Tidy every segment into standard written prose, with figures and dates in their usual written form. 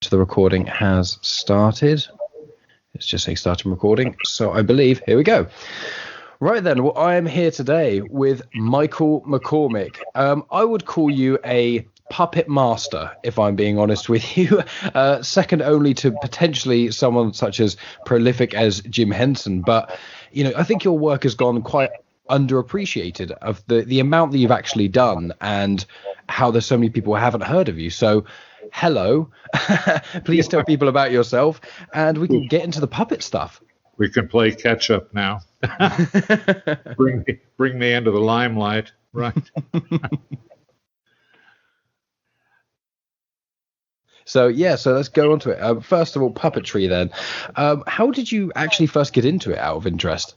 The recording has started. Let's just say starting recording. So I believe, here we go. Right then, well, I am here today with Michael McCormick. I would call you a puppet master, if I'm being honest with you. Second only to potentially someone such as prolific as Jim Henson. But, you know, I think your work has gone quite underappreciated of the amount that you've actually done and how there's so many people who haven't heard of you. So hello, please tell people about yourself and we can get into the puppet stuff. We can play catch up now. bring me into the limelight, right? So let's go on to it. First of all, puppetry then. How did you actually first get into it out of interest?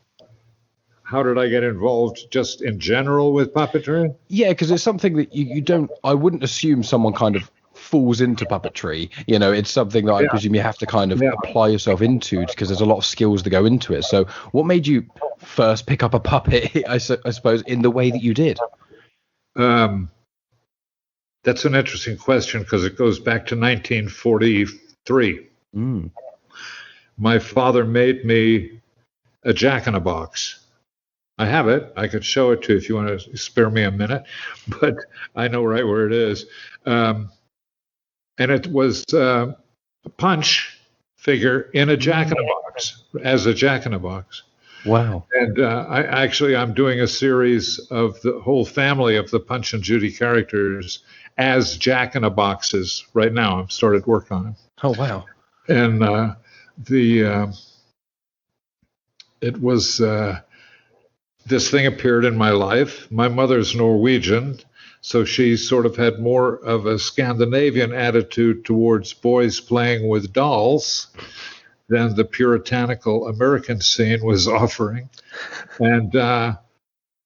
How did I get involved just in general with puppetry? Yeah, because it's something that you don't, I wouldn't assume someone kind of falls into puppetry. You know, it's something that I presume you have to kind of apply yourself into because there's a lot of skills that go into it. So what made you first pick up a puppet, I suppose, in the way that you did? That's an interesting question because it goes back to 1943. My father made me a jack-in-a-box. I have it. I could show it to you if you want to spare me a minute, but I know right where it is. And it was a Punch figure in a jack-in-a-box, as a jack-in-a-box. Wow. And I'm doing a series of the whole family of the Punch and Judy characters as jack-in-a-boxes right now. I've started work on them. Oh, wow. And it was... this thing appeared in my life. My mother's Norwegian, so she sort of had more of a Scandinavian attitude towards boys playing with dolls than the puritanical American scene was offering. And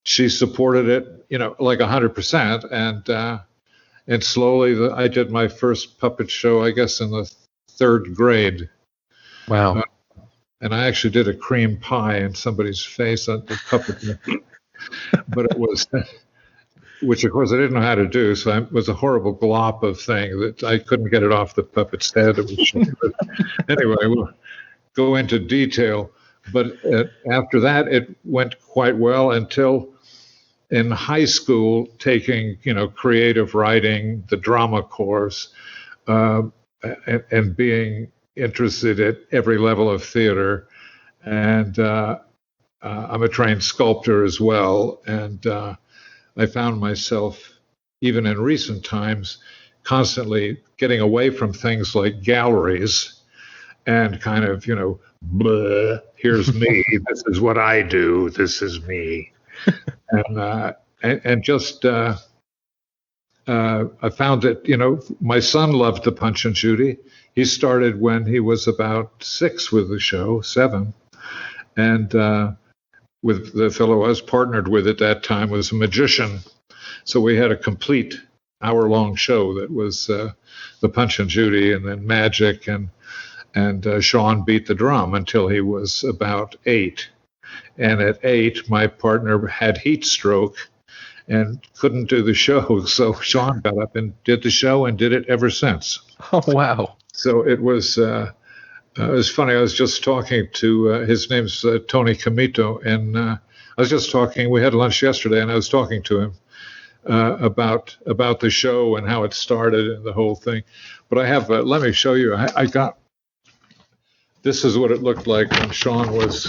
she supported it, you know, like 100%. And slowly I did my first puppet show, I guess, in the third grade. Wow. And I actually did a cream pie in somebody's face on the puppet. But it was, which of course I didn't know how to do, so it was a horrible glop of thing that I couldn't get it off the puppet's head. But anyway, we'll go into detail. But after that, it went quite well until in high school, taking, you know, creative writing, the drama course, and being interested at every level of theater, and I'm a trained sculptor as well, and I found myself, even in recent times, constantly getting away from things like galleries and kind of, you know, blah, here's me, this is what I do, this is me, and just I found that, you know, my son loved the Punch and Judy. He started when he was about 6 with the show, 7. And with the fellow I was partnered with at that time was a magician. So we had a complete hour-long show that was the Punch and Judy and then magic. And Sean beat the drum until he was about 8. And at 8, my partner had heat stroke and couldn't do the show. So Sean got up and did the show and did it ever since. Oh, wow. So it was funny. I was just talking to, his name's Tony Camito, and I was just talking, we had lunch yesterday, and I was talking to him about the show and how it started and the whole thing. But I have, let me show you, I got, this is what it looked like when Sean was.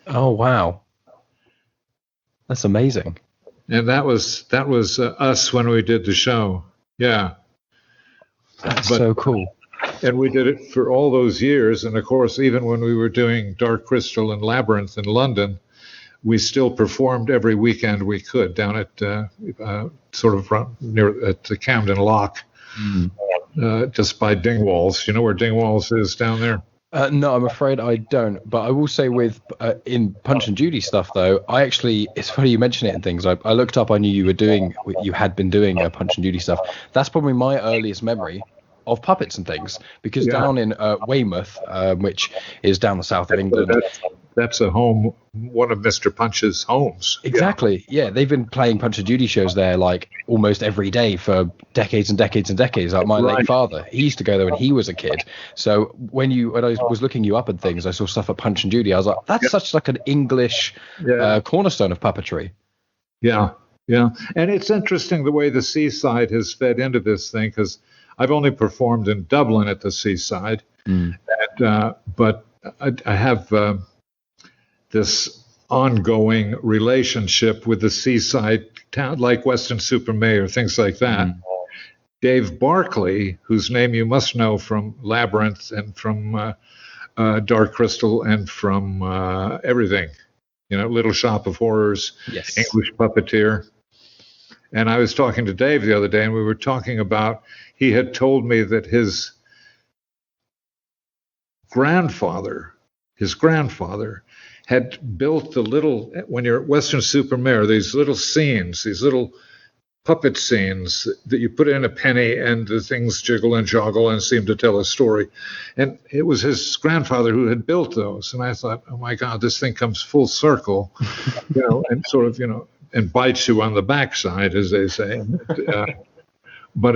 Oh, wow. That's amazing. And that was us when we did the show. Yeah. That's so cool. And we did it for all those years. And of course, even when we were doing Dark Crystal and Labyrinth in London, we still performed every weekend we could down at sort of near at the Camden Lock, just by Dingwalls. You know where Dingwalls is down there? No, I'm afraid I don't. But I will say with in Punch and Judy stuff, though, I actually, it's funny you mention it and things. I looked up, I knew you had been doing Punch and Judy stuff. That's probably my earliest memory of puppets and things, because down in Weymouth, which is down the south of England, that's a home, one of Mr. Punch's homes. Exactly. Yeah, they've been playing Punch Judy shows there like almost every day for decades and decades and decades. Like my late father, he used to go there when he was a kid. So when I was looking you up and things, I saw stuff at Punch and Judy. I was like, that's such like an English cornerstone of puppetry. Yeah, yeah. And it's interesting the way the Seaside has fed into this thing, because I've only performed in Dublin at the Seaside, but I have this ongoing relationship with the seaside town, like Weston-super-Mare, things like that. Dave Barclay, whose name you must know from Labyrinth and from Dark Crystal and from everything, Little Shop of Horrors, English Puppeteer. And I was talking to Dave the other day, and we were talking about, he had told me that his grandfather had built the little, when you're at Weston-super-Mare, these little scenes, these little puppet scenes that you put in a penny and the things jiggle and joggle and seem to tell a story. And it was his grandfather who had built those. And I thought, oh my God, this thing comes full circle, and sort of, and bites you on the backside, as they say. But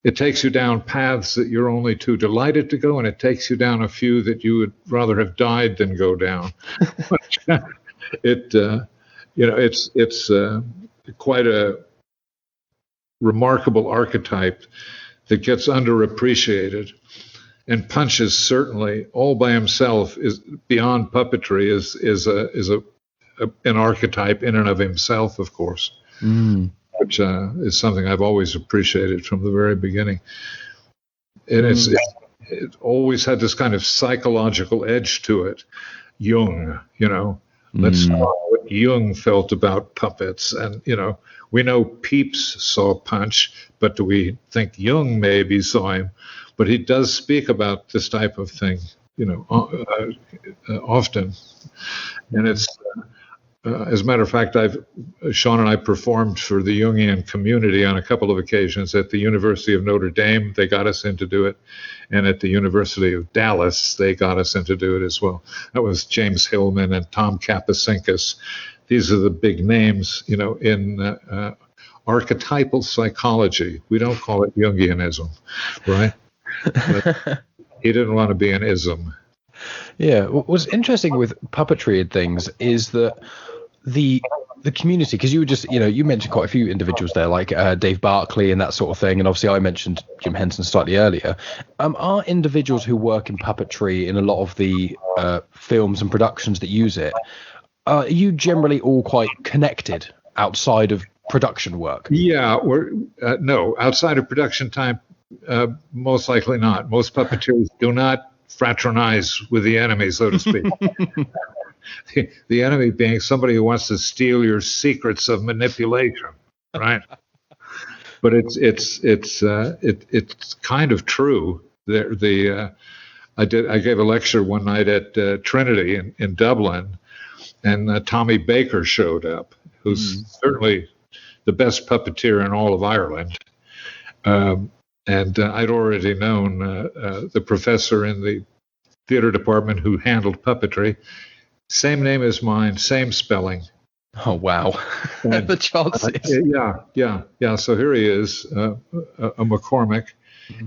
it takes you down paths that you're only too delighted to go, and it takes you down a few that you would rather have died than go down. It's quite a remarkable archetype that gets underappreciated. And Punch is certainly, all by himself, is beyond puppetry, is an archetype in and of himself, of course. Which is something I've always appreciated from the very beginning. And it always had this kind of psychological edge to it. Jung, let's know what Jung felt about puppets. And, we know Pepys saw Punch, but do we think Jung maybe saw him? But he does speak about this type of thing, often. And it's... as a matter of fact, Sean and I performed for the Jungian community on a couple of occasions at the University of Notre Dame. They got us in to do it. And at the University of Dallas, they got us in to do it as well. That was James Hillman and Tom Kapasinkis. These are the big names, in archetypal psychology. We don't call it Jungianism, right? But he didn't want to be an ism. Yeah, what's interesting with puppetry and things is that the community, because you were just, you mentioned quite a few individuals there, like Dave Barclay and that sort of thing, and obviously I mentioned Jim Henson slightly earlier. Are individuals who work in puppetry in a lot of the films and productions that use it, are you generally all quite connected outside of production work? Yeah, no, outside of production time, most likely not. Most puppeteers do not fraternize with the enemy, so to speak. The enemy being somebody who wants to steal your secrets of manipulation, right? But it's kind of true. I gave a lecture one night at Trinity in Dublin, and Tommy Baker showed up, who's certainly the best puppeteer in all of Ireland. And I'd already known the professor in the theater department who handled puppetry. Same name as mine, same spelling. Oh, wow. The chances. Yeah. So here he is, a McCormick.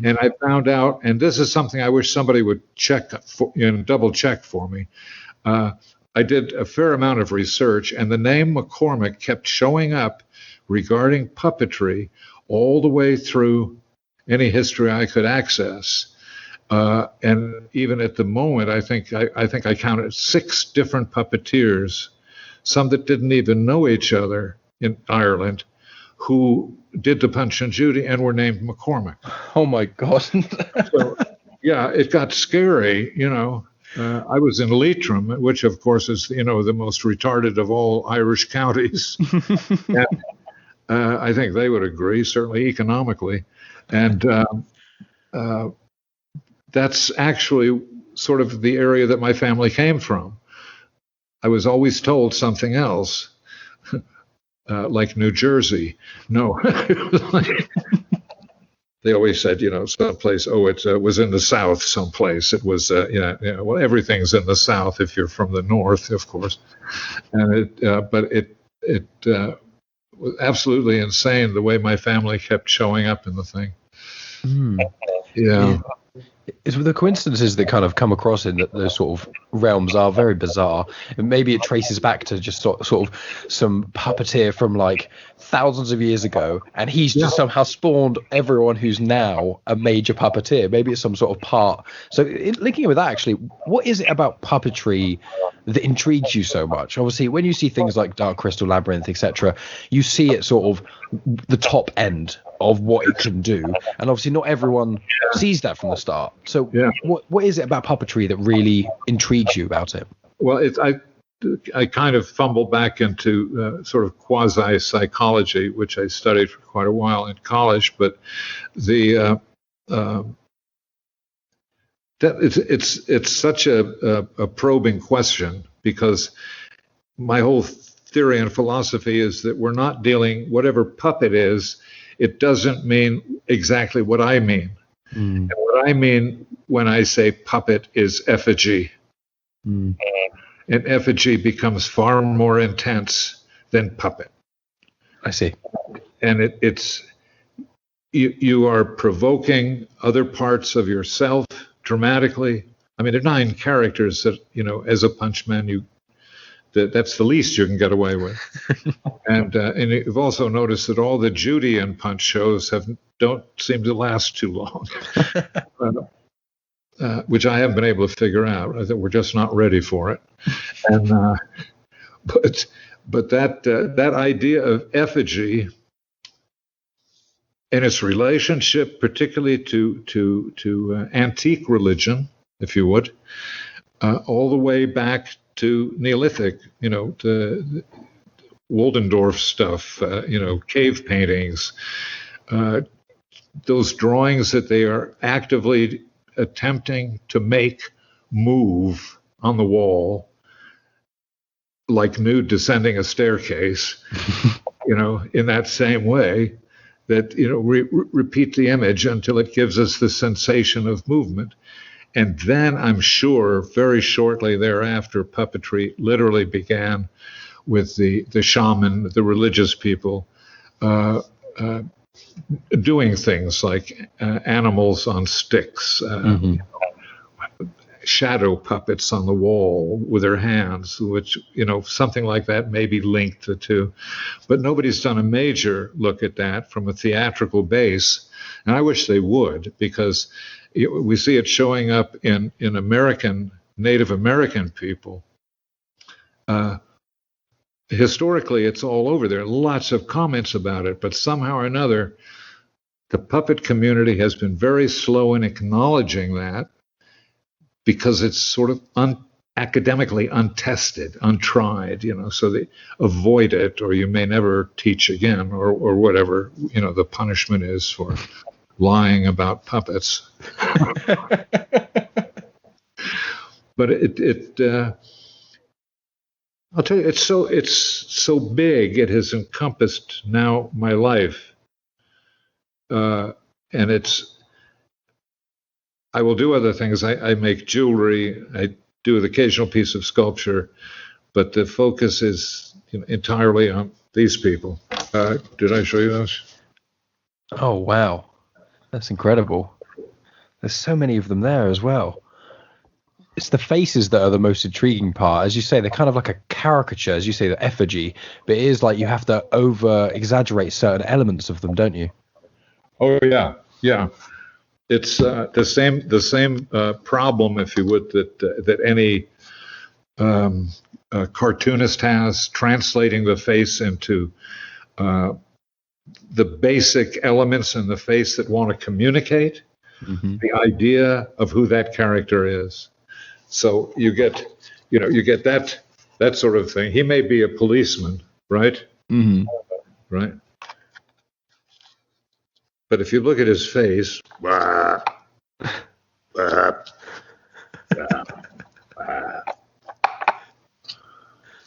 And I found out, and this is something I wish somebody would double check for me. I did a fair amount of research, and the name McCormick kept showing up regarding puppetry all the way through any history I could access. And even at the moment, I think I counted 6 different puppeteers, some that didn't even know each other in Ireland, who did the Punch and Judy and were named McCormick. Oh my God. So, yeah, it got scary, I was in Leitrim, which of course is, the most retarded of all Irish counties. And I think they would agree, certainly economically. And that's actually sort of the area that my family came from. I was always told something else, like New Jersey. No, they always said, someplace, it was in the South someplace. It was, well, everything's in the South if you're from the North, of course. And it was absolutely insane the way my family kept showing up in the thing. Yeah. It's the coincidences that kind of come across in those sort of realms are very bizarre. And maybe it traces back to just sort of some puppeteer from like thousands of years ago, and he's just somehow spawned everyone who's now a major puppeteer. Maybe it's some sort of part. So linking with that, actually, what is it about puppetry that intrigues you so much? Obviously, when you see things like Dark Crystal Labyrinth, etc., you see it sort of the top end of what it can do, and obviously not everyone sees that from the start. So what is it about puppetry that really intrigues you about it? Well, I kind of fumble back into sort of quasi psychology, which I studied for quite a while in college, but it's such a probing question, because my whole theory and philosophy is that we're not dealing, whatever puppet is, it doesn't mean exactly what I mean. And what I mean when I say puppet is effigy. And effigy becomes far more intense than puppet. I see. And it's you are provoking other parts of yourself dramatically. I mean, there are 9 characters that, as a punchman, that's the least you can get away with. And you've also noticed that all the Judy and Punch shows don't seem to last too long, which I haven't been able to figure out. I think we're just not ready for it. And but that idea of effigy and its relationship, particularly to antique religion, if you would, all the way back to Neolithic, the Woldendorf stuff, cave paintings, those drawings that they are actively attempting to make move on the wall, like nude descending a staircase, in that same way, that, repeat the image until it gives us the sensation of movement. And then I'm sure very shortly thereafter, puppetry literally began with the shaman, the religious people, doing things like animals on sticks, shadow puppets on the wall with their hands, which, something like that maybe linked the two. But nobody's done a major look at that from a theatrical base. And I wish they would, because we see it showing up in Native American people. Historically, it's all over there. Lots of comments about it, but somehow or another, the puppet community has been very slow in acknowledging that, because it's sort of academically untested, untried, so they avoid it, or you may never teach again, or whatever, the punishment is for lying about puppets. But I'll tell you, it's so big. It has encompassed now my life, and I will do other things. I make jewelry. I do an occasional piece of sculpture, but the focus is entirely on these people. Did I show you those? Oh, wow. That's incredible. There's so many of them there as well. It's the faces that are the most intriguing part. As you say, they're kind of like a caricature, as you say, the effigy. But it is like you have to over-exaggerate certain elements of them, don't you? Oh, yeah. Yeah. It's the same problem, if you would, that any cartoonist has, translating the face into the basic elements in the face that want to communicate the idea of who that character is. So you get that sort of thing. He may be a policeman, right? Right. But if you look at his face, I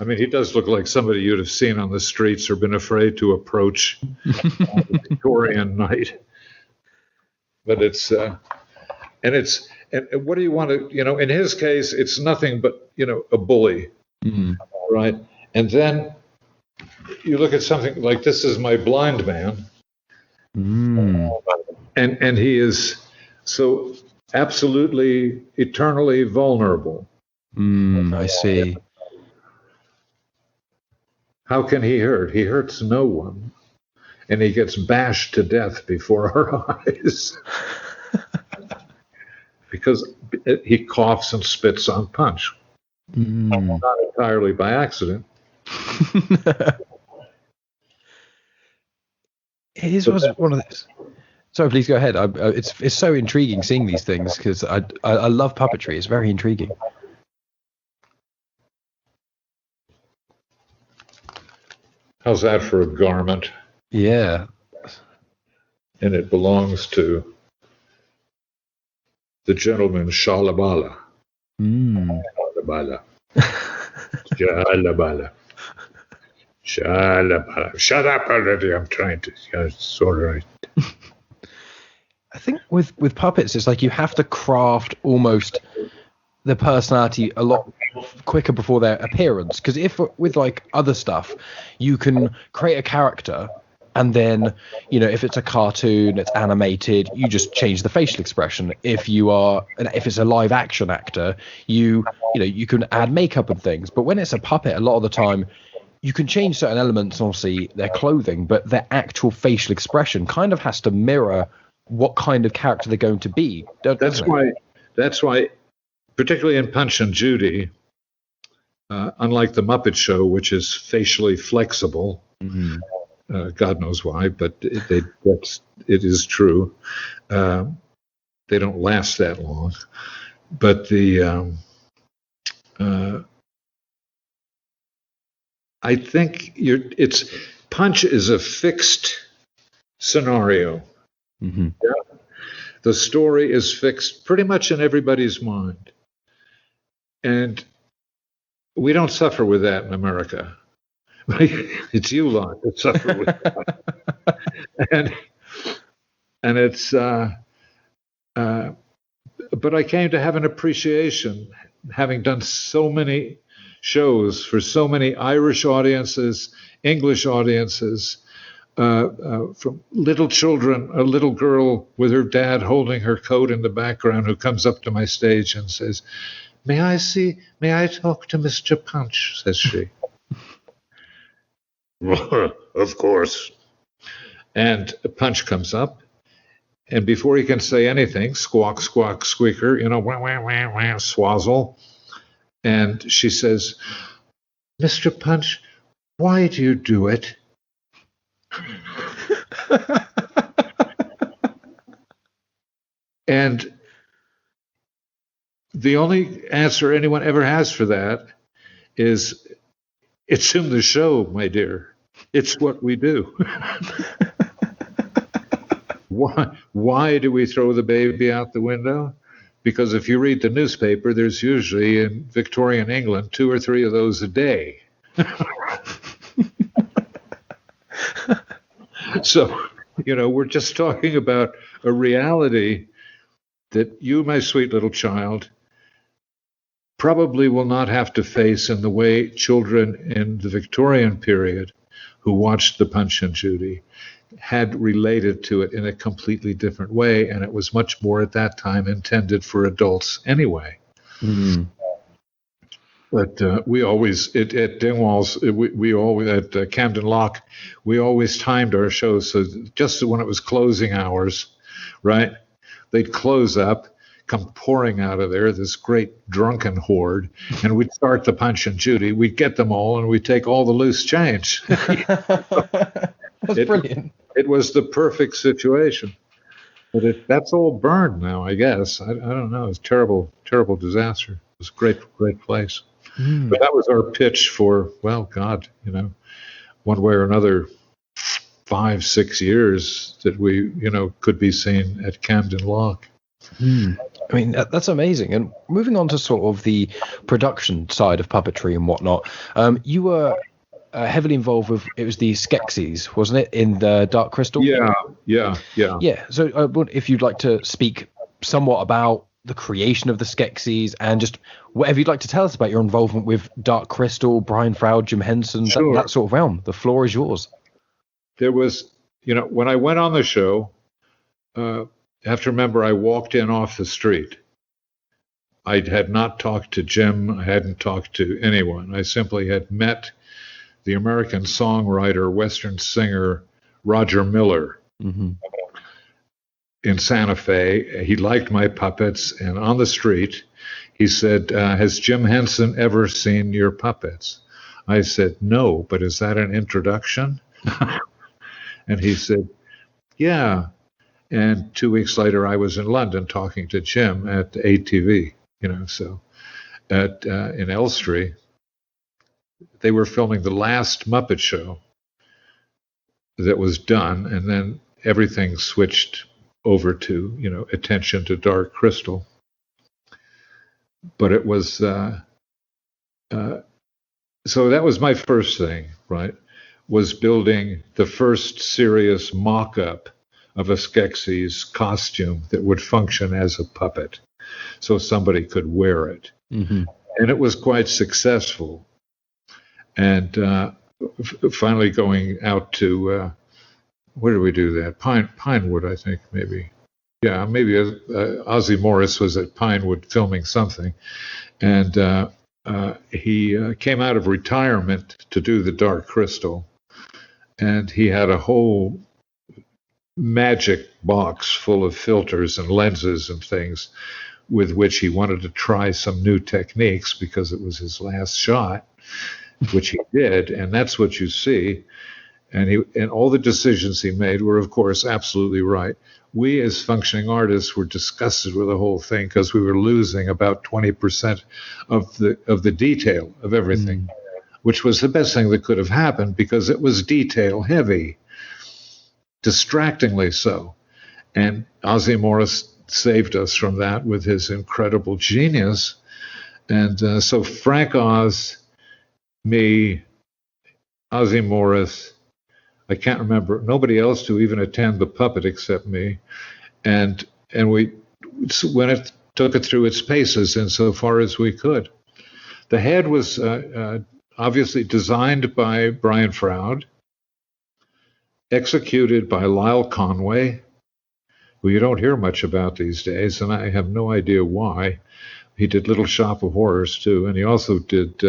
mean, he does look like somebody you'd have seen on the streets or been afraid to approach on a Victorian night. but it's and what do you want to, in his case, it's nothing but, a bully, right? And then you look at something like this is my blind man, and he is so absolutely eternally vulnerable. I see. How can he hurt? He hurts no one, and he gets bashed to death before our eyes because he coughs and spits on Punch. Not entirely by accident. It is one of those. Sorry, please go ahead. It's so intriguing seeing these things because I love puppetry. It's very intriguing. How's that for a garment? Yeah. And it belongs to the gentleman Shalabala. Shalabala. Shalabala. Shalabala. Shut up already. I'm trying to. It's all right. I think with puppets, it's like you have to craft almost the personality a lot quicker before their appearance. Because if with like other stuff, you can create a character and then, if it's a cartoon, it's animated, you just change the facial expression. If it's a live action actor, you can add makeup and things. But when it's a puppet, a lot of the time, you can change certain elements, obviously their clothing, but their actual facial expression kind of has to mirror what kind of character they're going to be. That's why, particularly in Punch and Judy, unlike the Muppet Show, which is facially flexible, God knows why, but it is true. They don't last that long. But I think Punch is a fixed scenario. Yeah. The story is fixed pretty much in everybody's mind. And we don't suffer with that in America. It's you lot that suffer with that. and it's but I came to have an appreciation, having done so many shows for so many Irish audiences, English audiences, from little children, a little girl with her dad holding her coat in the background who comes up to my stage and says, may I talk to Mr. Punch, says she. Of course. And Punch comes up, and before he can say anything, squawk, squawk, squeaker, wah, wah, wah, wah, swazzle. And she says, Mr. Punch, why do you do it? And the only answer anyone ever has for that is, it's in the show, my dear. It's what we do. Why do we throw the baby out the window? Because if you read the newspaper, there's usually in Victorian England 2 or 3 of those a day. So, we're just talking about a reality that you, my sweet little child, probably will not have to face in the way children in the Victorian period who watched the Punch and Judy had related to it in a completely different way, and it was much more at that time intended for adults anyway. But we always at Dingwall's, we always at Camden Lock, we always timed our shows so just when it was closing hours, right? They'd close up, come pouring out of there, this great drunken horde, and we'd start the Punch and Judy. We'd get them all, and we'd take all the loose change. That's brilliant. It was the perfect situation. But that's all burned now, I guess. I don't know. It's a terrible, terrible disaster. It was a great, great place. But that was our pitch for, well, God, one way or another, 5-6 years that we, could be seen at Camden Lock. I mean, that's amazing. And moving on to sort of the production side of puppetry and whatnot, you were heavily involved with, it was the Skeksis, wasn't it, in the Dark Crystal? Yeah. Yeah. So if you'd like to speak somewhat about the creation of the Skeksis and just whatever you'd like to tell us about your involvement with Dark Crystal, Brian Froud, Jim Henson, Sure. that sort of realm. The floor is yours. There was, when I went on the show, you have to remember I walked in off the street. I had not talked to Jim. I hadn't talked to anyone. I simply had met the American songwriter, Western singer, Roger Miller, in Santa Fe. He liked my puppets, and on the street, he said, has Jim Henson ever seen your puppets? I said, no, but is that an introduction? And he said, yeah. And 2 weeks later, I was in London talking to Jim at ATV, so in Elstree. They were filming the last Muppet Show that was done, and then everything switched over to, attention to Dark Crystal. But it was, so that was my first thing, right, was building the first serious mock-up of a Skeksis costume that would function as a puppet, so somebody could wear it. And it was quite successful. And finally going out to, where did we do that? Pinewood, I think, maybe. Yeah, maybe Ozzie Morris was at Pinewood filming something. And he came out of retirement to do the Dark Crystal. And he had a whole magic box full of filters and lenses and things with which he wanted to try some new techniques because it was his last shot, which he did, and that's what you see. And all the decisions he made were, of course, absolutely right. We, as functioning artists, were disgusted with the whole thing because we were losing about 20% of the detail of everything, which was the best thing that could have happened because it was detail heavy, distractingly so. And Ozzie Morris saved us from that with his incredible genius. And so Frank Oz, me, Ozzie Morris, I can't remember, nobody else to even attend the puppet except me. And we took it through its paces insofar as we could. The head was obviously designed by Brian Froud, executed by Lyle Conway, who you don't hear much about these days, and I have no idea why. He did Little Shop of Horrors, too, and he also did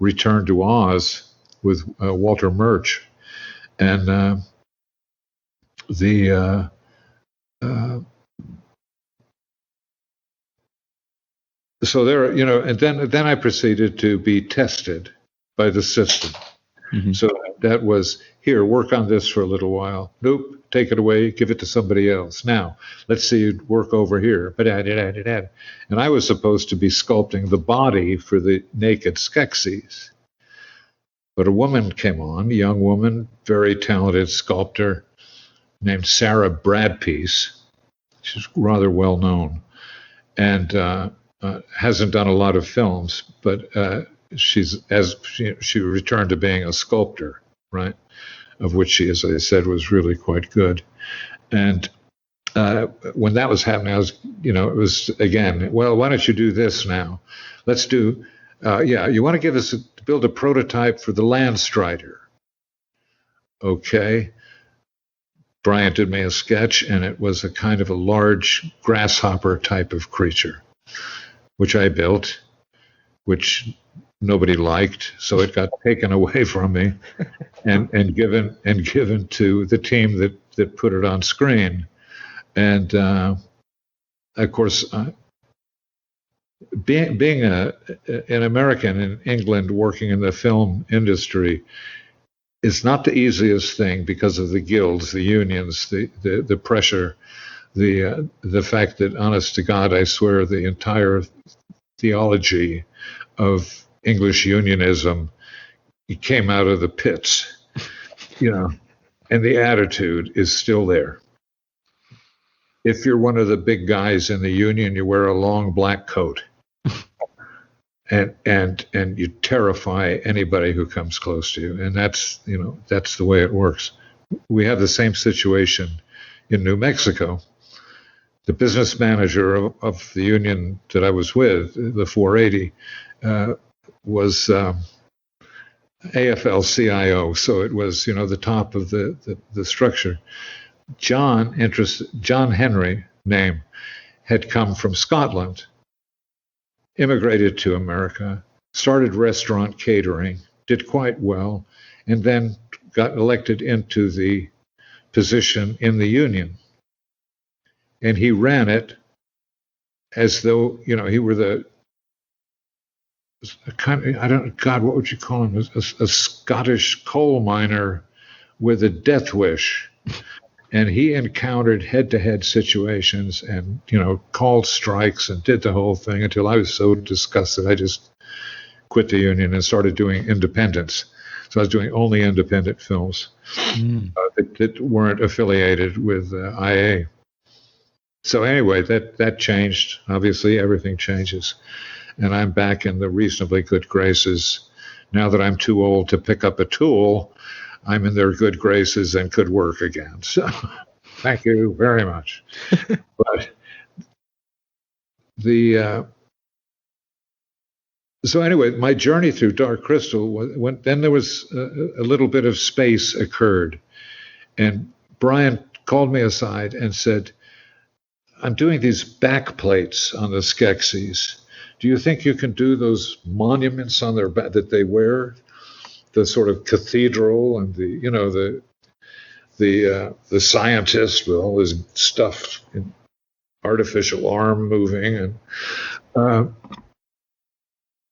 Return to Oz with Walter Murch. And so there, and then I proceeded to be tested by the system. So that was, here, work on this for a little while. Nope, take it away, give it to somebody else. Now, let's see you work over here. And I was supposed to be sculpting the body for the naked Skeksis. But a woman came on, a young woman, very talented sculptor, named Sarah Bradpiece. She's rather well known and hasn't done a lot of films, but she returned to being a sculptor, right? Of which she, as I said, was really quite good. And when that was happening, I was, it was again, well, why don't you do this now? Let's do, you want to give us build a prototype for the Landstrider. Okay. Brian did me a sketch, and it was a kind of a large grasshopper type of creature, which I built, which nobody liked, so it got taken away from me and given to the team that put it on screen. And of course, being an American in England working in the film industry is not the easiest thing because of the guilds, the unions, the pressure, the fact that, honest to God, I swear the entire theology of English unionism came out of the pits, and the attitude is still there. If you're one of the big guys in the union, you wear a long black coat. and you terrify anybody who comes close to you, and that's the way it works. We have the same situation in New Mexico. The business manager of the union that I was with, the 480, was AFL-CIO, so it was the top of the structure. John Henry, name, had come from Scotland, immigrated to America, started restaurant catering, did quite well, and then got elected into the position in the union. And he ran it as though, he were the kind of, what would you call him? A Scottish coal miner with a death wish. And he encountered head-to-head situations and, called strikes and did the whole thing until I was so disgusted. I just quit the union and started doing independents. So I was doing only independent films that weren't affiliated with IA. So anyway, that changed. Obviously, everything changes. And I'm back in the reasonably good graces. Now that I'm too old to pick up a tool, I'm in their good graces and could work again. So thank you very much. But so anyway, my journey through Dark Crystal, then there was a little bit of space occurred. And Brian called me aside and said, I'm doing these back plates on the Skeksis. Do you think you can do those monuments on their back that they wear? The sort of cathedral and the scientist with all his stuff, in artificial arm moving, and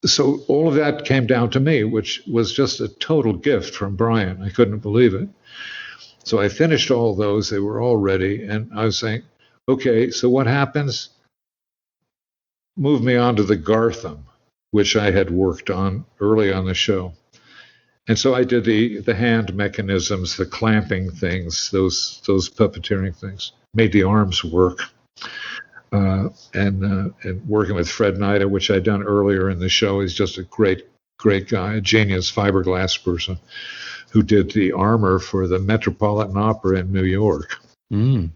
so all of that came down to me, which was just a total gift from Brian. I couldn't believe it. So I finished all those; they were all ready, and I was saying, "Okay, so what happens? Move me on to the Gartham, which I had worked on early on the show." And so I did the hand mechanisms, the clamping things, those puppeteering things, made the arms work, and working with Fred Nida, which I'd done earlier in the show. He's just a great guy, a genius fiberglass person who did the armor for the Metropolitan Opera in New York. And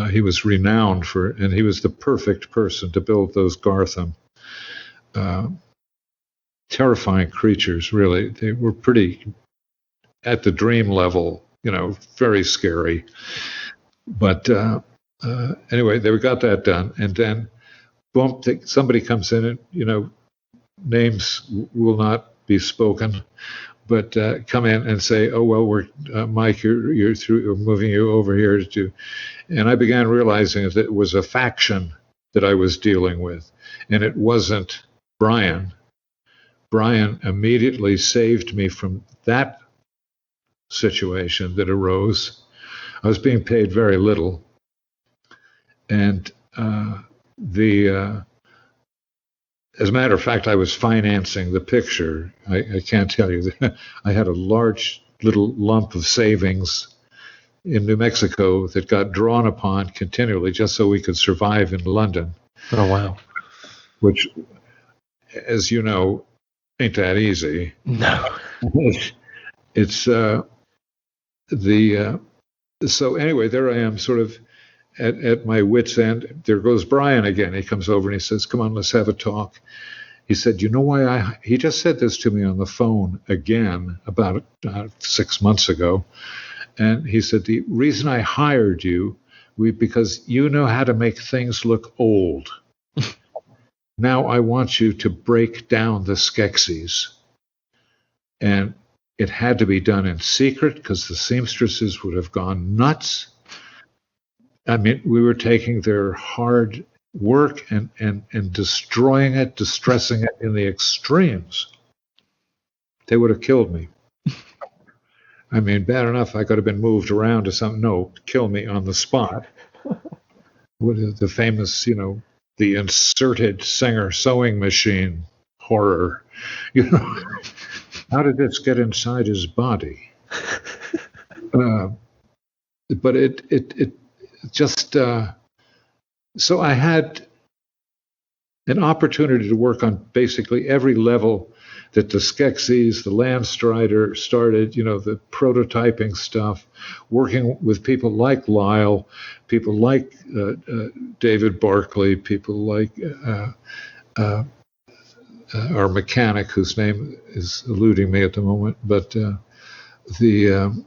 he was renowned and he was the perfect person to build those Gartham. Terrifying creatures, really. They were pretty at the dream level, very scary. But anyway, they got that done. And then, boom, somebody comes in and, names will not be spoken, but come in and say, oh, well, we're Mike, you're moving you over here to. And I began realizing that it was a faction that I was dealing with. And it wasn't Brian. Brian immediately saved me from that situation that arose. I was being paid very little. And as a matter of fact, I was financing the picture. I can't tell you that. I had a large little lump of savings in New Mexico that got drawn upon continually just so we could survive in London. Oh, wow. Which, as you know, ain't that easy. No. It's so anyway, there I am sort of at my wit's end. There goes Brian again. He comes over and he says, come on, let's have a talk. He said, you know why he just said this to me on the phone again about 6 months ago. And he said, the reason I hired you because you know how to make things look old. Now I want you to break down the Skeksis. And it had to be done in secret because the seamstresses would have gone nuts. I mean, we were taking their hard work and destroying it, distressing it in the extremes. They would have killed me. I mean, bad enough I could have been moved around to something. No, kill me on the spot. What is the famous, the inserted Singer sewing machine horror. How did this get inside his body? But it just so I had an opportunity to work on basically every level that the Skeksis, the Landstrider started, the prototyping stuff, working with people like Lyle, people like David Barclay, people like our mechanic, whose name is eluding me at the moment, but the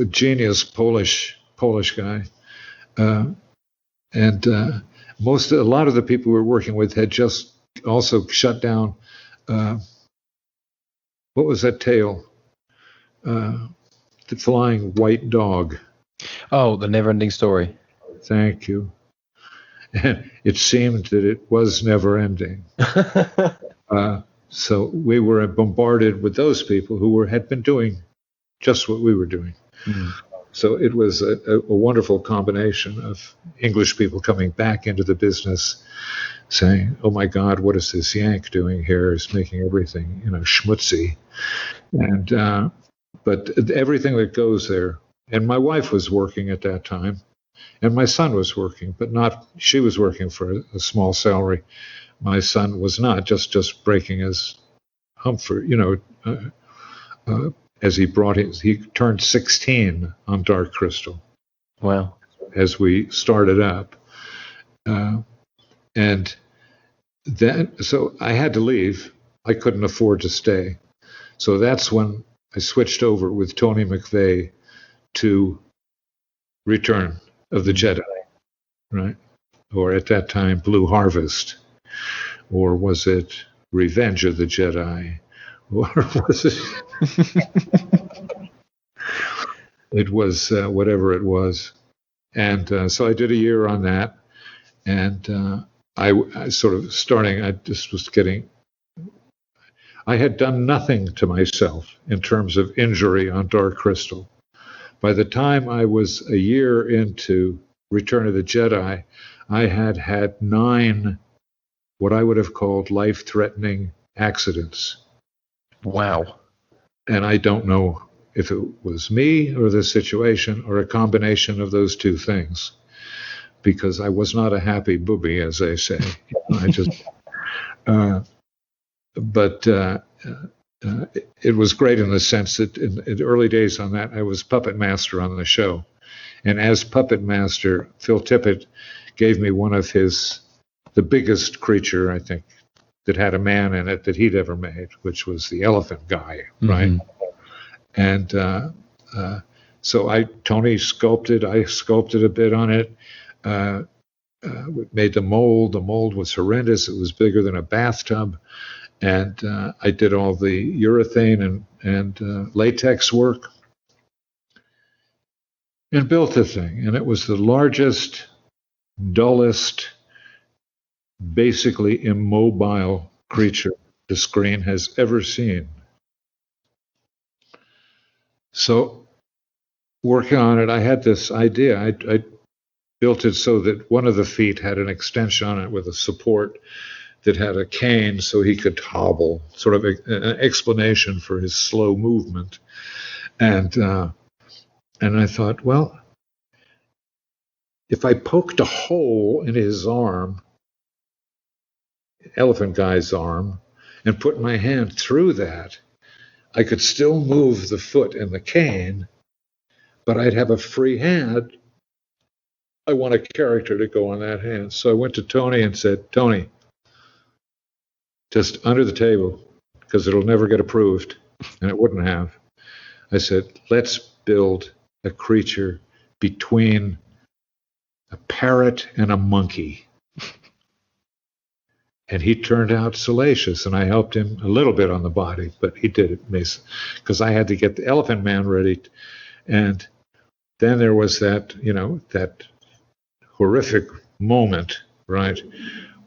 genius Polish guy. And a lot of the people we were working with had just also shut down. What was that tale? The Flying White Dog. Oh, The Never-Ending Story. Thank you. And it seemed that it was never ending. So we were bombarded with those people who had been doing just what we were doing. Mm. So it was a wonderful combination of English people coming back into the business, saying, "Oh my God, what is this Yank doing here? He's making everything, schmutzy." And but everything that goes there. And my wife was working at that time, and my son was working, but not. She was working for a small salary. My son was not, just breaking his hump for, as he turned 16 on Dark Crystal. Wow. As we started up. And then, so I had to leave. I couldn't afford to stay. So that's when I switched over with Tony McVeigh to Return of the Jedi, right? Or at that time, Blue Harvest. Or was it Revenge of the Jedi? Or was it? It was whatever it was. And so I did a year on that. And I sort of I had done nothing to myself in terms of injury on Dark Crystal. By the time I was a year into Return of the Jedi, I had 9 what I would have called life-threatening accidents. Wow. And I don't know if it was me or the situation or a combination of those two things, because I was not a happy booby, as they say. I just, but it was great in the sense that in the early days on that, I was puppet master on the show. And as puppet master, Phil Tippett gave me one of the biggest creature, I think, that had a man in it that he'd ever made, which was the elephant guy, right? Mm-hmm. And so Tony sculpted, I sculpted a bit on it, made the mold. The mold was horrendous. It was bigger than a bathtub. And I did all the urethane and latex work and built the thing. And it was the largest, dullest, basically immobile creature the screen has ever seen. So working on it, I had this idea. I built it so that one of the feet had an extension on it with a support that had a cane so he could hobble, sort of an explanation for his slow movement. And I thought, well, if I poked a hole in his arm, elephant guy's arm, and put my hand through that, I could still move the foot and the cane, but I'd have a free hand. I want a character to go on that hand. So I went to Tony and said, Tony, just under the table, because it'll never get approved, and it wouldn't have. I said, let's build a creature between a parrot and a monkey. And he turned out Salacious, and I helped him a little bit on the body, but he did it because I had to get the Elephant Man ready. And then there was that horrific moment, right,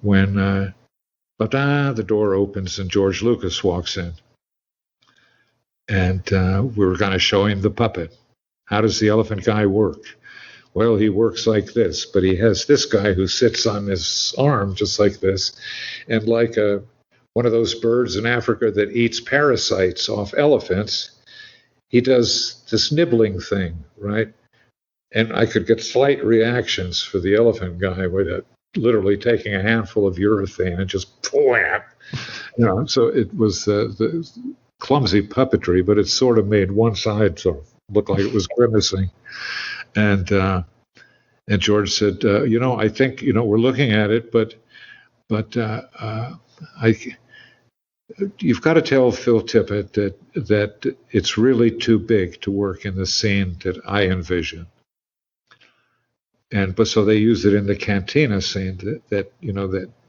when the door opens and George Lucas walks in. And we were going to show him the puppet. How does the elephant guy work? Well, he works like this, but he has this guy who sits on his arm just like this, and like one of those birds in Africa that eats parasites off elephants, he does this nibbling thing, right? And I could get slight reactions for the elephant guy with it. literally taking a handful of urethane and just wham. So it was the clumsy puppetry, but it sort of made one side sort of look like it was grimacing. And George said, I think, we're looking at it, but you've got to tell Phil Tippett that it's really too big to work in the scene that I envision. But so they used it in the cantina scene that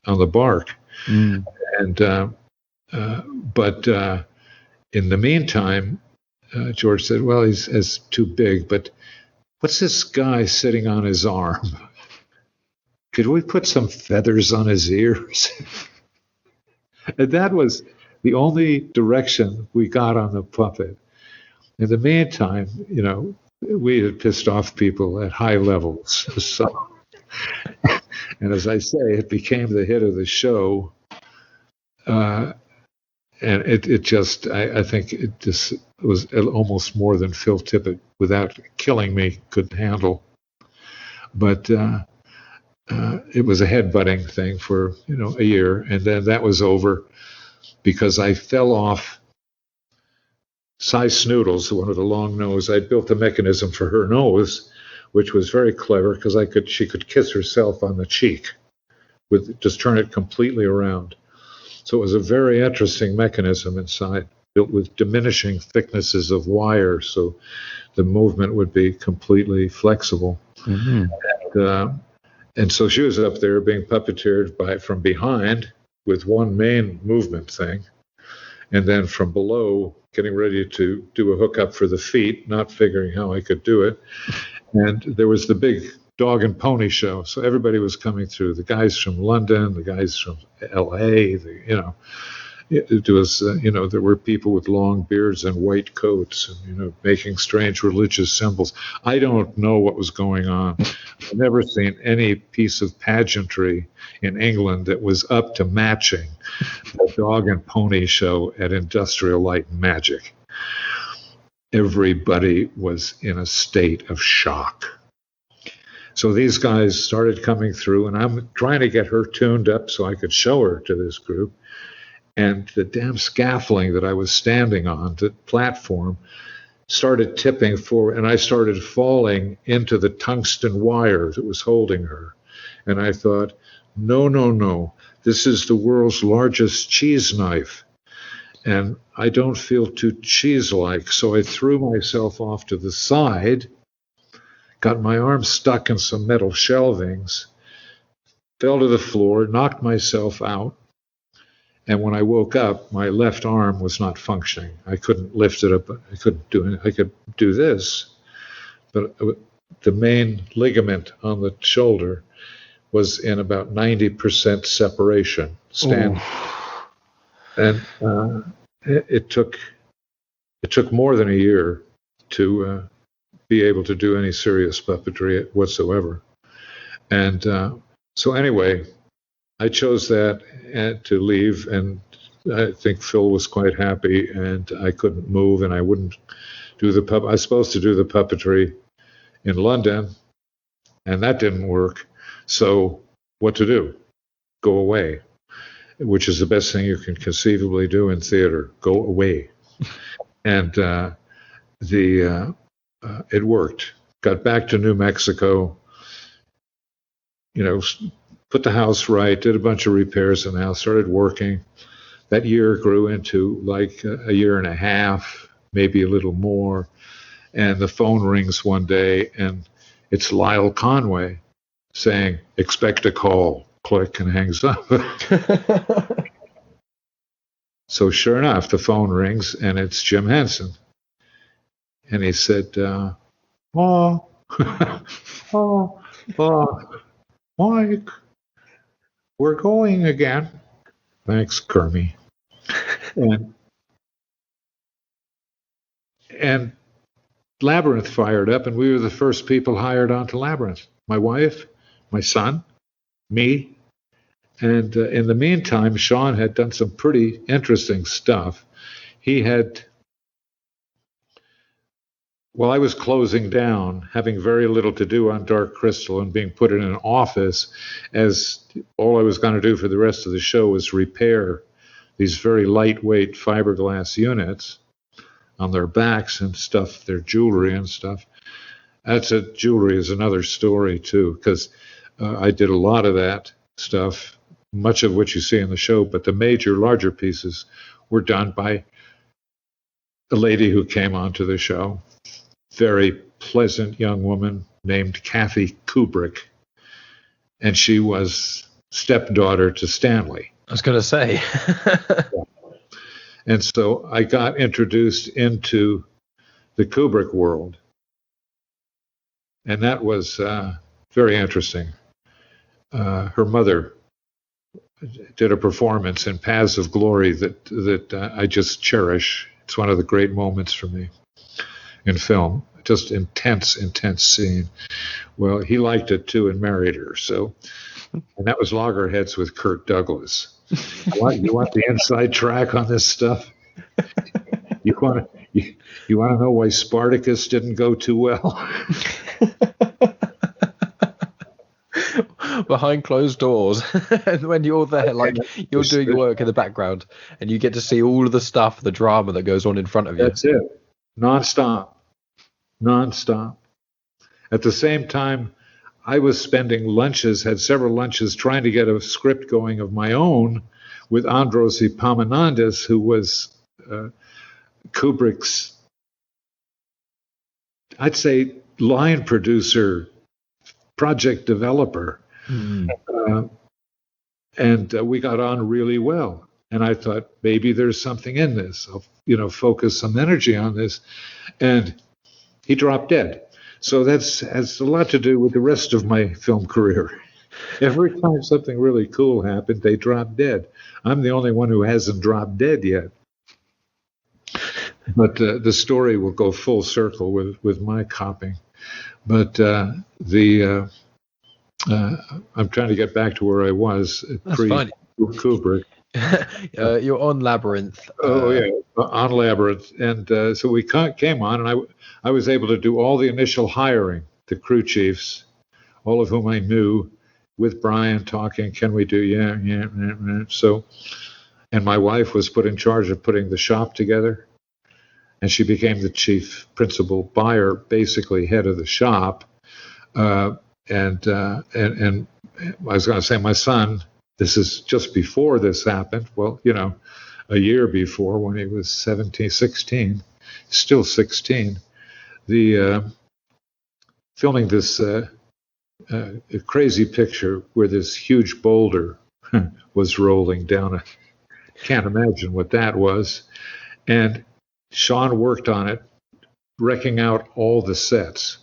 on the bark. Mm. But in the meantime, George said, well, he's too big, but what's this guy sitting on his arm? Could we put some feathers on his ears? And that was the only direction we got on the puppet. In the meantime, we had pissed off people at high levels. So, and as I say, it became the hit of the show. And it just, I think it just was almost more than Phil Tippett, without killing me, could handle. But it was a headbutting thing for, a year. And then that was over because I fell off Cy Snoodles, the one with the long nose. I built a mechanism for her nose, which was very clever because she could kiss herself on the cheek, just turn it completely around. So it was a very interesting mechanism inside, built with diminishing thicknesses of wire, so the movement would be completely flexible. Mm-hmm. And so she was up there being puppeteered from behind with one main movement thing, and then from below getting ready to do a hookup for the feet, not figuring how I could do it. And there was the big dog and pony show. So everybody was coming through, the guys from London, the guys from LA, it was, there were people with long beards and white coats and, making strange religious symbols. I don't know what was going on. I've never seen any piece of pageantry in England that was up to matching the dog and pony show at Industrial Light and Magic. Everybody was in a state of shock. So these guys started coming through, and I'm trying to get her tuned up so I could show her to this group. And the damn scaffolding that I was standing on, the platform, started tipping forward, and I started falling into the tungsten wire that was holding her. And I thought, no, this is the world's largest cheese knife. And I don't feel too cheese-like, so I threw myself off to the side, got my arm stuck in some metal shelvings, fell to the floor, knocked myself out. And when I woke up, my left arm was not functioning. I couldn't lift it up. I couldn't do it. I could do this, but the main ligament on the shoulder was in about 90% separation. And it took more than a year to be able to do any serious puppetry whatsoever. And so anyway, I chose that to leave, and I think Phil was quite happy, and I couldn't move, and I wouldn't do the I was supposed to do the puppetry in London, and that didn't work. So what to do? Go away, which is the best thing you can conceivably do in theater. Go away. And it worked. Got back to New Mexico, put the house right, did a bunch of repairs in the house, started working. That year grew into like a year and a half, maybe a little more. And the phone rings one day, and it's Lyle Conway saying, expect a call. Click, and hangs up. So sure enough, the phone rings, and it's Jim Henson. And he said, Mike, we're going again. Thanks, Kermie. And Labyrinth fired up, and we were the first people hired onto Labyrinth. My wife, my son, me. And in the meantime, Sean had done some pretty interesting stuff. He had Well, I was closing down, having very little to do on Dark Crystal and being put in an office, as all I was going to do for the rest of the show was repair these very lightweight fiberglass units on their backs and stuff, their jewelry and stuff. Jewelry is another story, too, because I did a lot of that stuff, much of which you see in the show, but the major, larger pieces were done by a lady who came onto the show. Very pleasant young woman named Kathy Kubrick, and she was stepdaughter to Stanley. I was going to say. And so I got introduced into the Kubrick world, and that was very interesting. Her mother did a performance in Paths of Glory that I just cherish. It's one of the great moments for me in film. Just intense scene. Well, he liked it too and married her. So, and that was Loggerheads with Kirk Douglas. You want the inside track on this stuff? You want to know why Spartacus didn't go too well? Behind closed doors, and when you're there, like you're doing your work in the background, and you get to see all of the stuff, the drama that goes on in front of you. That's it, nonstop. At the same time, I was spending had several lunches trying to get a script going of my own with Andros Epaminondas, who was Kubrick's, I'd say, line producer, project developer. And we got on really well. And I thought, maybe there's something in this. I'll, focus some energy on this. And he dropped dead. So that has a lot to do with the rest of my film career. Every time something really cool happened, they dropped dead. I'm the only one who hasn't dropped dead yet. But the story will go full circle with my copying. But I'm trying to get back to where I was pre-Kubrick. You're on Labyrinth. On Labyrinth. And so we came on, and I was able to do all the initial hiring, the crew chiefs, all of whom I knew, with Brian talking, can we do, yeah. So, and my wife was put in charge of putting the shop together, and she became the chief principal buyer, basically head of the shop. And I was going to say, my son, this is just before this happened. Well, a year before, when he was 16, still 16, filming this a crazy picture where this huge boulder was rolling down. I can't imagine what that was. And Sean worked on it, wrecking out all the sets.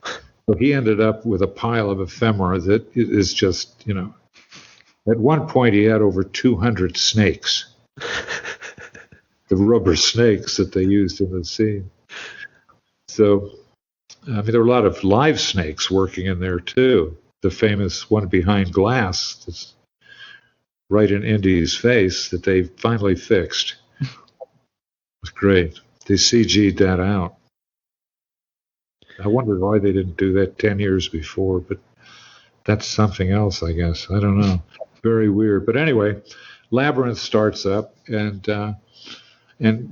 So he ended up with a pile of ephemera that is just, at one point he had over 200 snakes, the rubber snakes that they used in the scene. So, there were a lot of live snakes working in there too. The famous one behind glass that's right in Indy's face that they finally fixed. It was great. They CG'd that out. I wondered why they didn't do that 10 years before, but that's something else, I guess. I don't know. Very weird. But anyway, Labyrinth starts up, and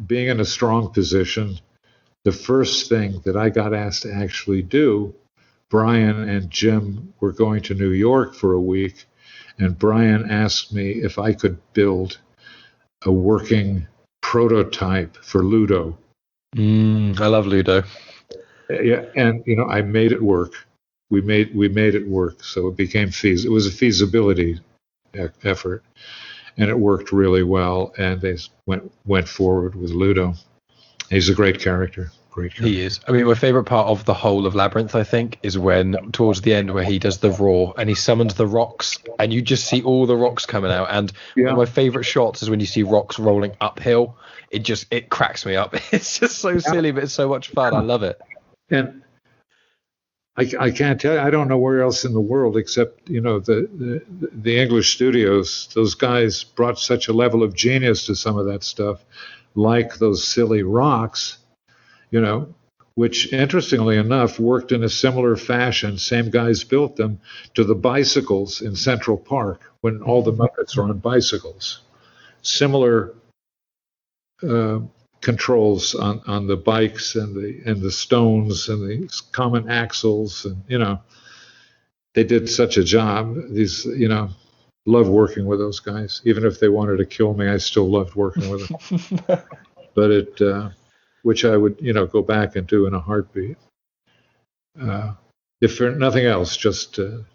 being in a strong position, the first thing that I got asked to actually do, Brian and Jim were going to New York for a week, and Brian asked me if I could build a working prototype for Ludo. I love Ludo. Yeah, and I made it work. We made it work, so it became feasible. It was a feasibility effort, and it worked really well. And they went forward with Ludo. He's a great character. He is. My favorite part of the whole of Labyrinth, I think, is when towards the end where he does the roar and he summons the rocks, and you just see all the rocks coming out. And one of my favorite shots is when you see rocks rolling uphill. It cracks me up. It's just so silly, but it's so much fun. I love it. And I can't tell you, I don't know where else in the world except, the English studios. Those guys brought such a level of genius to some of that stuff, like those silly rocks, which interestingly enough worked in a similar fashion. Same guys built them to the bicycles in Central Park when all the Muppets are on bicycles. Similar controls on the bikes and the stones and the common axles, and they did such a job. These love working with those guys. Even if they wanted to kill me, I still loved working with them. But which I would go back and do in a heartbeat. If for nothing else, just the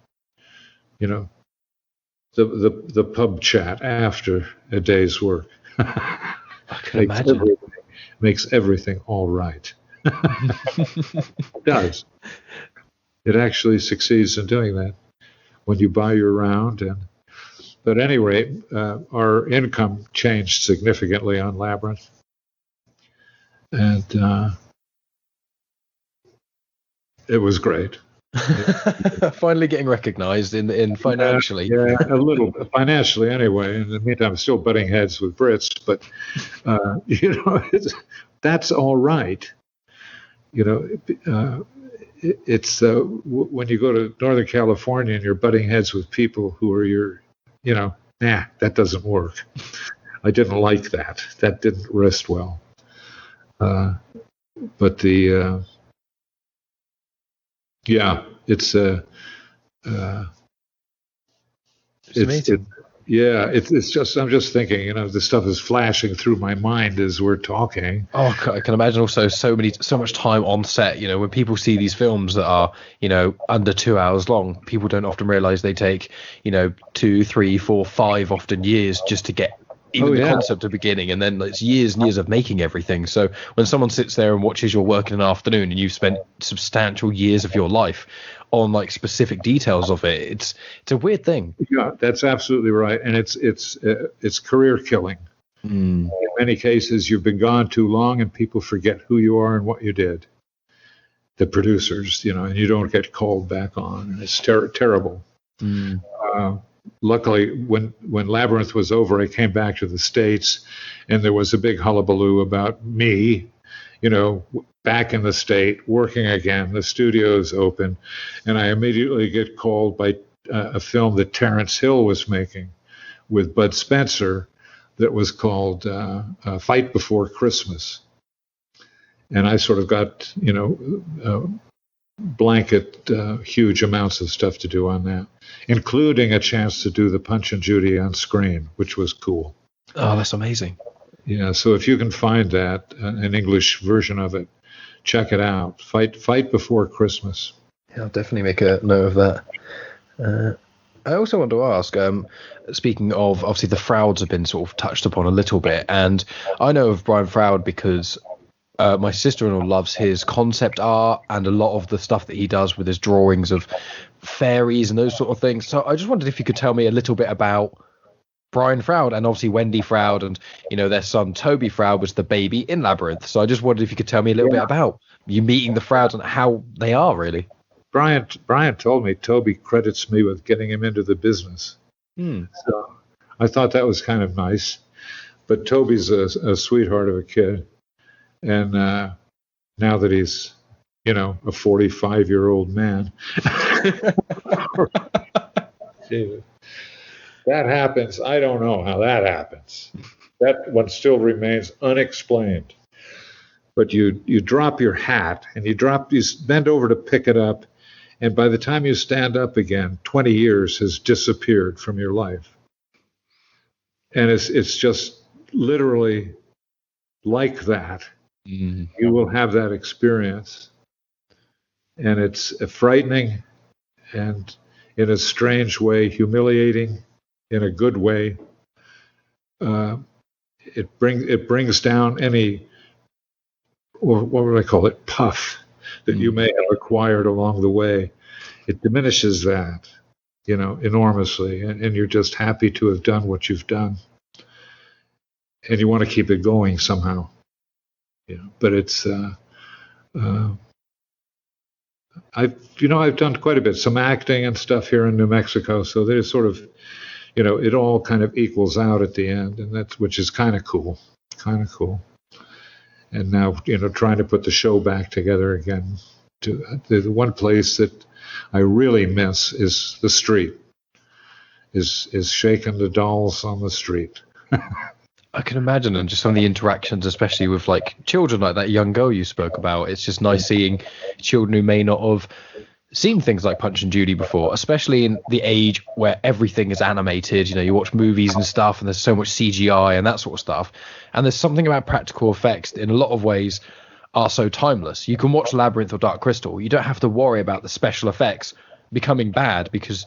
pub chat after a day's work. I can imagine. Makes everything all right. It does. It actually succeeds in doing that when you buy your round. But at any rate, our income changed significantly on Labyrinth. And it was great. Finally getting recognized in financially. Yeah, a little bit financially anyway. In the meantime, I'm still butting heads with Brits, but that's all right. It's when you go to Northern California and you're butting heads with people who are that doesn't work. I didn't like that. That didn't rest well. But it's amazing. It's just, I'm just thinking, this stuff is flashing through my mind as we're talking. Oh, I can imagine also so much time on set. When people see these films that are, under 2 hours long, people don't often realize they take, 2, 3, 4, 5 often years just to get even the concept of beginning, and then it's years and years of making everything. So when someone sits there and watches your work in an afternoon and you've spent substantial years of your life on like specific details of it, it's a weird thing. Yeah, that's absolutely right. And it's career killing. In many cases, you've been gone too long and people forget who you are and what you did. The producers, and you don't get called back on, and it's terrible. Luckily, when Labyrinth was over, I came back to the States, and there was a big hullabaloo about me, back in the state, working again. The studio's open, and I immediately get called by a film that Terence Hill was making with Bud Spencer that was called Fight Before Christmas. And I sort of got, blanket huge amounts of stuff to do on that, including a chance to do the Punch and Judy on screen, which was cool. Oh, that's amazing. Yeah, so if you can find that, an English version of it, check it out. Fight Before Christmas. Yeah, I'll definitely make a note of that. I also want to ask, speaking of, obviously the Frouds have been sort of touched upon a little bit, and I know of Brian Froud because my sister-in-law loves his concept art and a lot of the stuff that he does with his drawings of fairies and those sort of things. So I just wondered if you could tell me a little bit about Brian Froud and obviously Wendy Froud and, their son Toby Froud was the baby in Labyrinth. So I just wondered if you could tell me a little bit about you meeting the Frouds and how they are really. Brian told me Toby credits me with getting him into the business. So I thought that was kind of nice. But Toby's a sweetheart of a kid. And now that he's, a 45-year-old man, that happens. I don't know how that happens. That one still remains unexplained. But you drop your hat and you bend over to pick it up, and by the time you stand up again, 20 years has disappeared from your life. And it's just literally like that. You will have that experience, and it's frightening and in a strange way humiliating in a good way. It brings down any, or what would I call it, puff that you may have acquired along the way. It diminishes that, enormously, and you're just happy to have done what you've done, and you want to keep it going somehow. But it's I've done quite a bit, some acting and stuff here in New Mexico, so there's sort of, it all kind of equals out at the end, and which is kind of cool. and now trying to put the show back together again. The one place that I really miss is the street. Is shaking the dolls on the street. I can imagine, and just some of the interactions, especially with like children like that young girl you spoke about. It's just nice seeing children who may not have seen things like Punch and Judy before, especially in the age where everything is animated. You watch movies and stuff, and there's so much CGI and that sort of stuff. And there's something about practical effects that in a lot of ways are so timeless. You can watch Labyrinth or Dark Crystal. You don't have to worry about the special effects becoming bad, because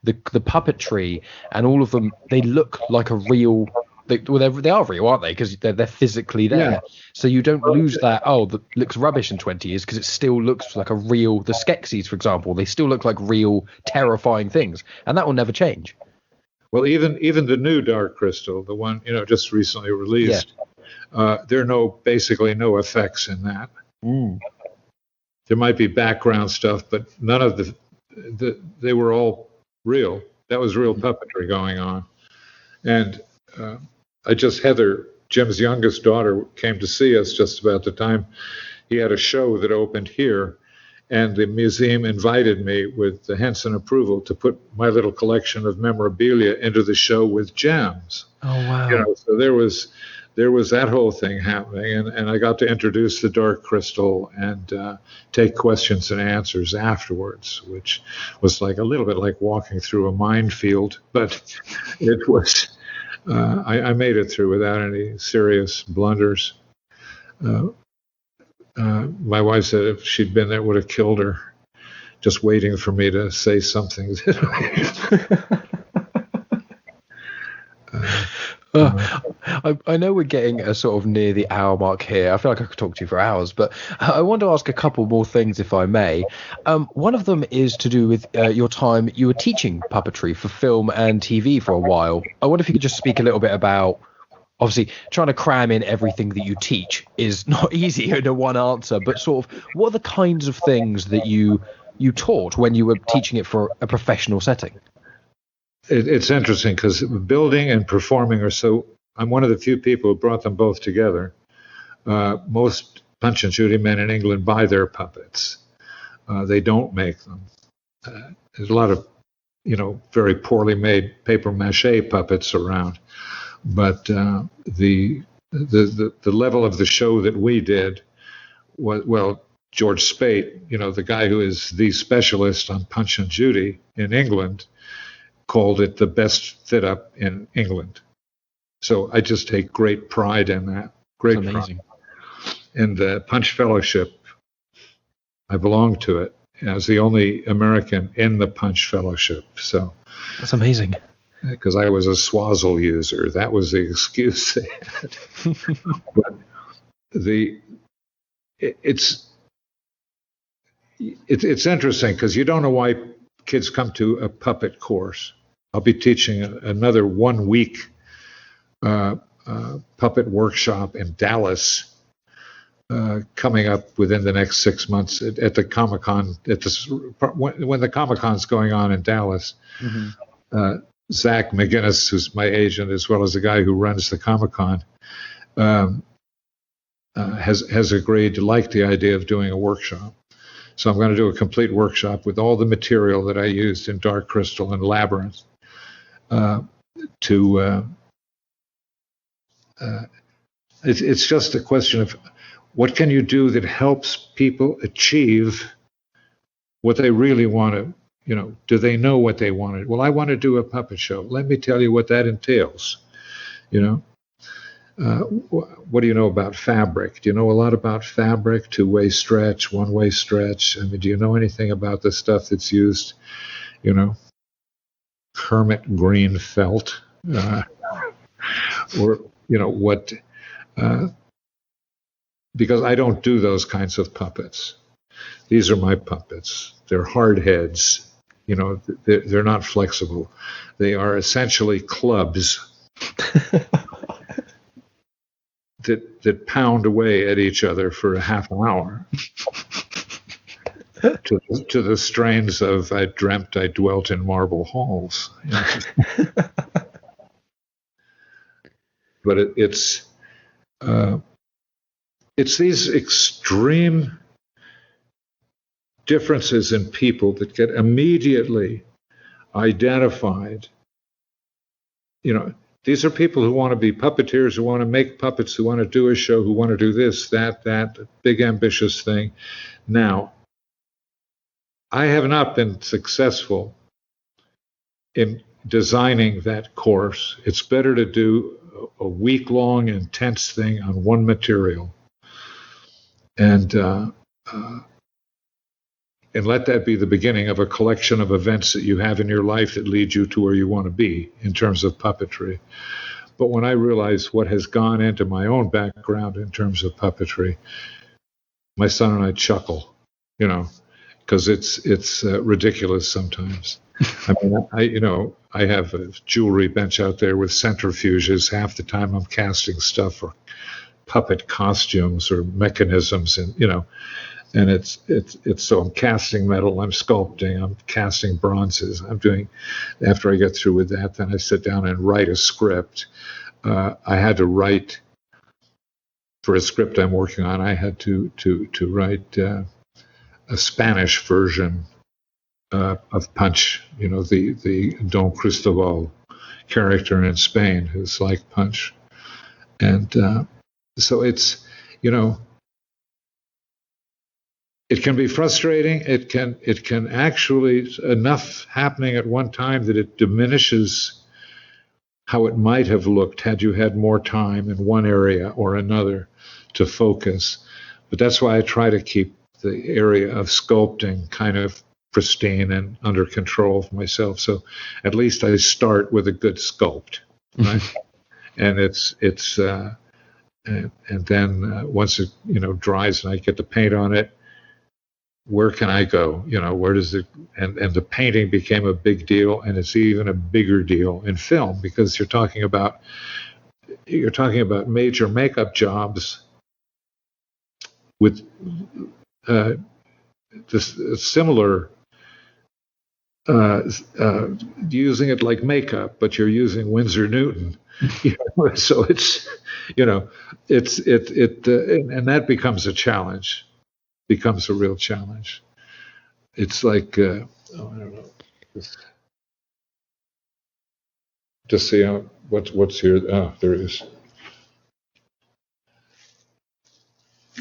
the puppetry and all of them, they look like a real. They are real, aren't they? Because they're physically there. Yeah. So you don't lose that. Oh, that looks rubbish in 20 years, because it still looks like a real. The Skeksis, for example, they still look like real, terrifying things, and that will never change. Well, even the new Dark Crystal, the one just recently released, there are basically no effects in that. There might be background stuff, but none of they were all real. That was real puppetry going on. And Heather, Jim's youngest daughter, came to see us just about the time he had a show that opened here, and the museum invited me with the Henson approval to put my little collection of memorabilia into the show with gems. Oh, wow. So there was that whole thing happening, and I got to introduce the Dark Crystal and take questions and answers afterwards, which was like a little bit like walking through a minefield, but it was. I made it through without any serious blunders. My wife said if she'd been there, it would have killed her, just waiting for me to say something. I know we're getting a sort of near the hour mark here. I feel like I could talk to you for hours, but I want to ask a couple more things, if I may. One of them is to do with your time. You were teaching puppetry for film and TV for a while. I wonder if you could just speak a little bit about, obviously, trying to cram in everything that you teach is not easy in a one answer, but sort of what are the kinds of things that you taught when you were teaching it for a professional setting? It's interesting because building and performing are so. I'm one of the few people who brought them both together. Most Punch and Judy men in England buy their puppets. They don't make them. There's a lot of, very poorly made paper mache puppets around, but the level of the show that we did was George Speight, the guy who is the specialist on Punch and Judy in England, called it the best fit up in England. So I just take great pride in that. Great pride. In the Punch Fellowship, I belong to it as the only American in the Punch Fellowship. So that's amazing. Because I was a swazzle user. That was the excuse they had. But it's interesting because you don't know why kids come to a puppet course. I'll be teaching another 1 week puppet workshop in Dallas coming up within the next 6 months at the Comic-Con. When the Comic-Con's going on in Dallas, Zach McGinnis, who's my agent, as well as the guy who runs the Comic-Con, has agreed to like the idea of doing a workshop. So I'm going to do a complete workshop with all the material that I used in Dark Crystal and Labyrinth. It's just a question of what can you do that helps people achieve what they really want to, do they know what they wanted? Well, I want to do a puppet show. Let me tell you what that entails. What do you know about fabric? Do you know a lot about fabric? Two-way stretch, one-way stretch? I mean, do you know anything about the stuff that's used, hermit green felt? Or, what... because I don't do those kinds of puppets. These are my puppets. They're hard heads. They're not flexible. They are essentially clubs that pound away at each other for a half an hour to the strains of I dreamt I dwelt in marble halls. But it's it's these extreme differences in people that get immediately identified. These are people who want to be puppeteers, who want to make puppets, who want to do a show, who want to do this, that big ambitious thing. Now, I have not been successful in designing that course. It's better to do a week-long intense thing on one material and let that be the beginning of a collection of events that you have in your life that lead you to where you want to be in terms of puppetry. But when I realize what has gone into my own background in terms of puppetry, my son and I chuckle, because it's ridiculous sometimes. I mean, I have a jewelry bench out there with centrifuges. Half the time I'm casting stuff for puppet costumes or mechanisms, and it's so I'm casting metal, I'm sculpting, I'm casting bronzes. After I get through with that, then I sit down and write a script. I had to write for a script I'm working on. I had to write a Spanish version of Punch, the Dark Crystal character in Spain who's like Punch. And so it's, it can be frustrating. It can actually, enough happening at one time that it diminishes how it might have looked had you had more time in one area or another to focus. But that's why I try to keep the area of sculpting kind of pristine and under control of myself. So at least I start with a good sculpt, right? And and then once it dries and I get the paint on it, where can I go? Where does it? And the painting became a big deal, and it's even a bigger deal in film because you're talking about major makeup jobs with similar. Using it like makeup, but you're using Winsor Newton, so it's and that becomes a challenge, becomes a real challenge. It's like I don't know, just see what's here. There it is.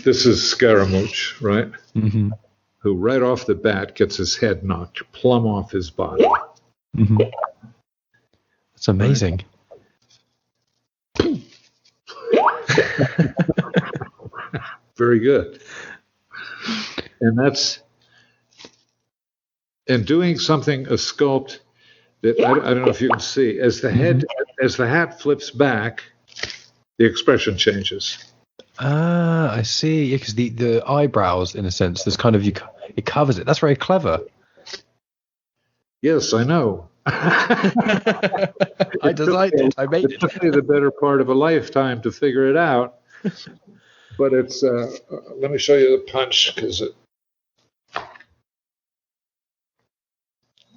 This is Scaramouche, right? Mm-hmm. Who right off the bat gets his head knocked plumb off his body. Mm-hmm. That's amazing. Very good. And doing something, a sculpt that I don't know if you can see, as the hat flips back, the expression changes. Ah, I see. Because the eyebrows, in a sense, there's kind of it covers it. That's very clever. Yes, I know. I designed it. I made it. It took me the better part of a lifetime to figure it out. But it's. Let me show you the punch because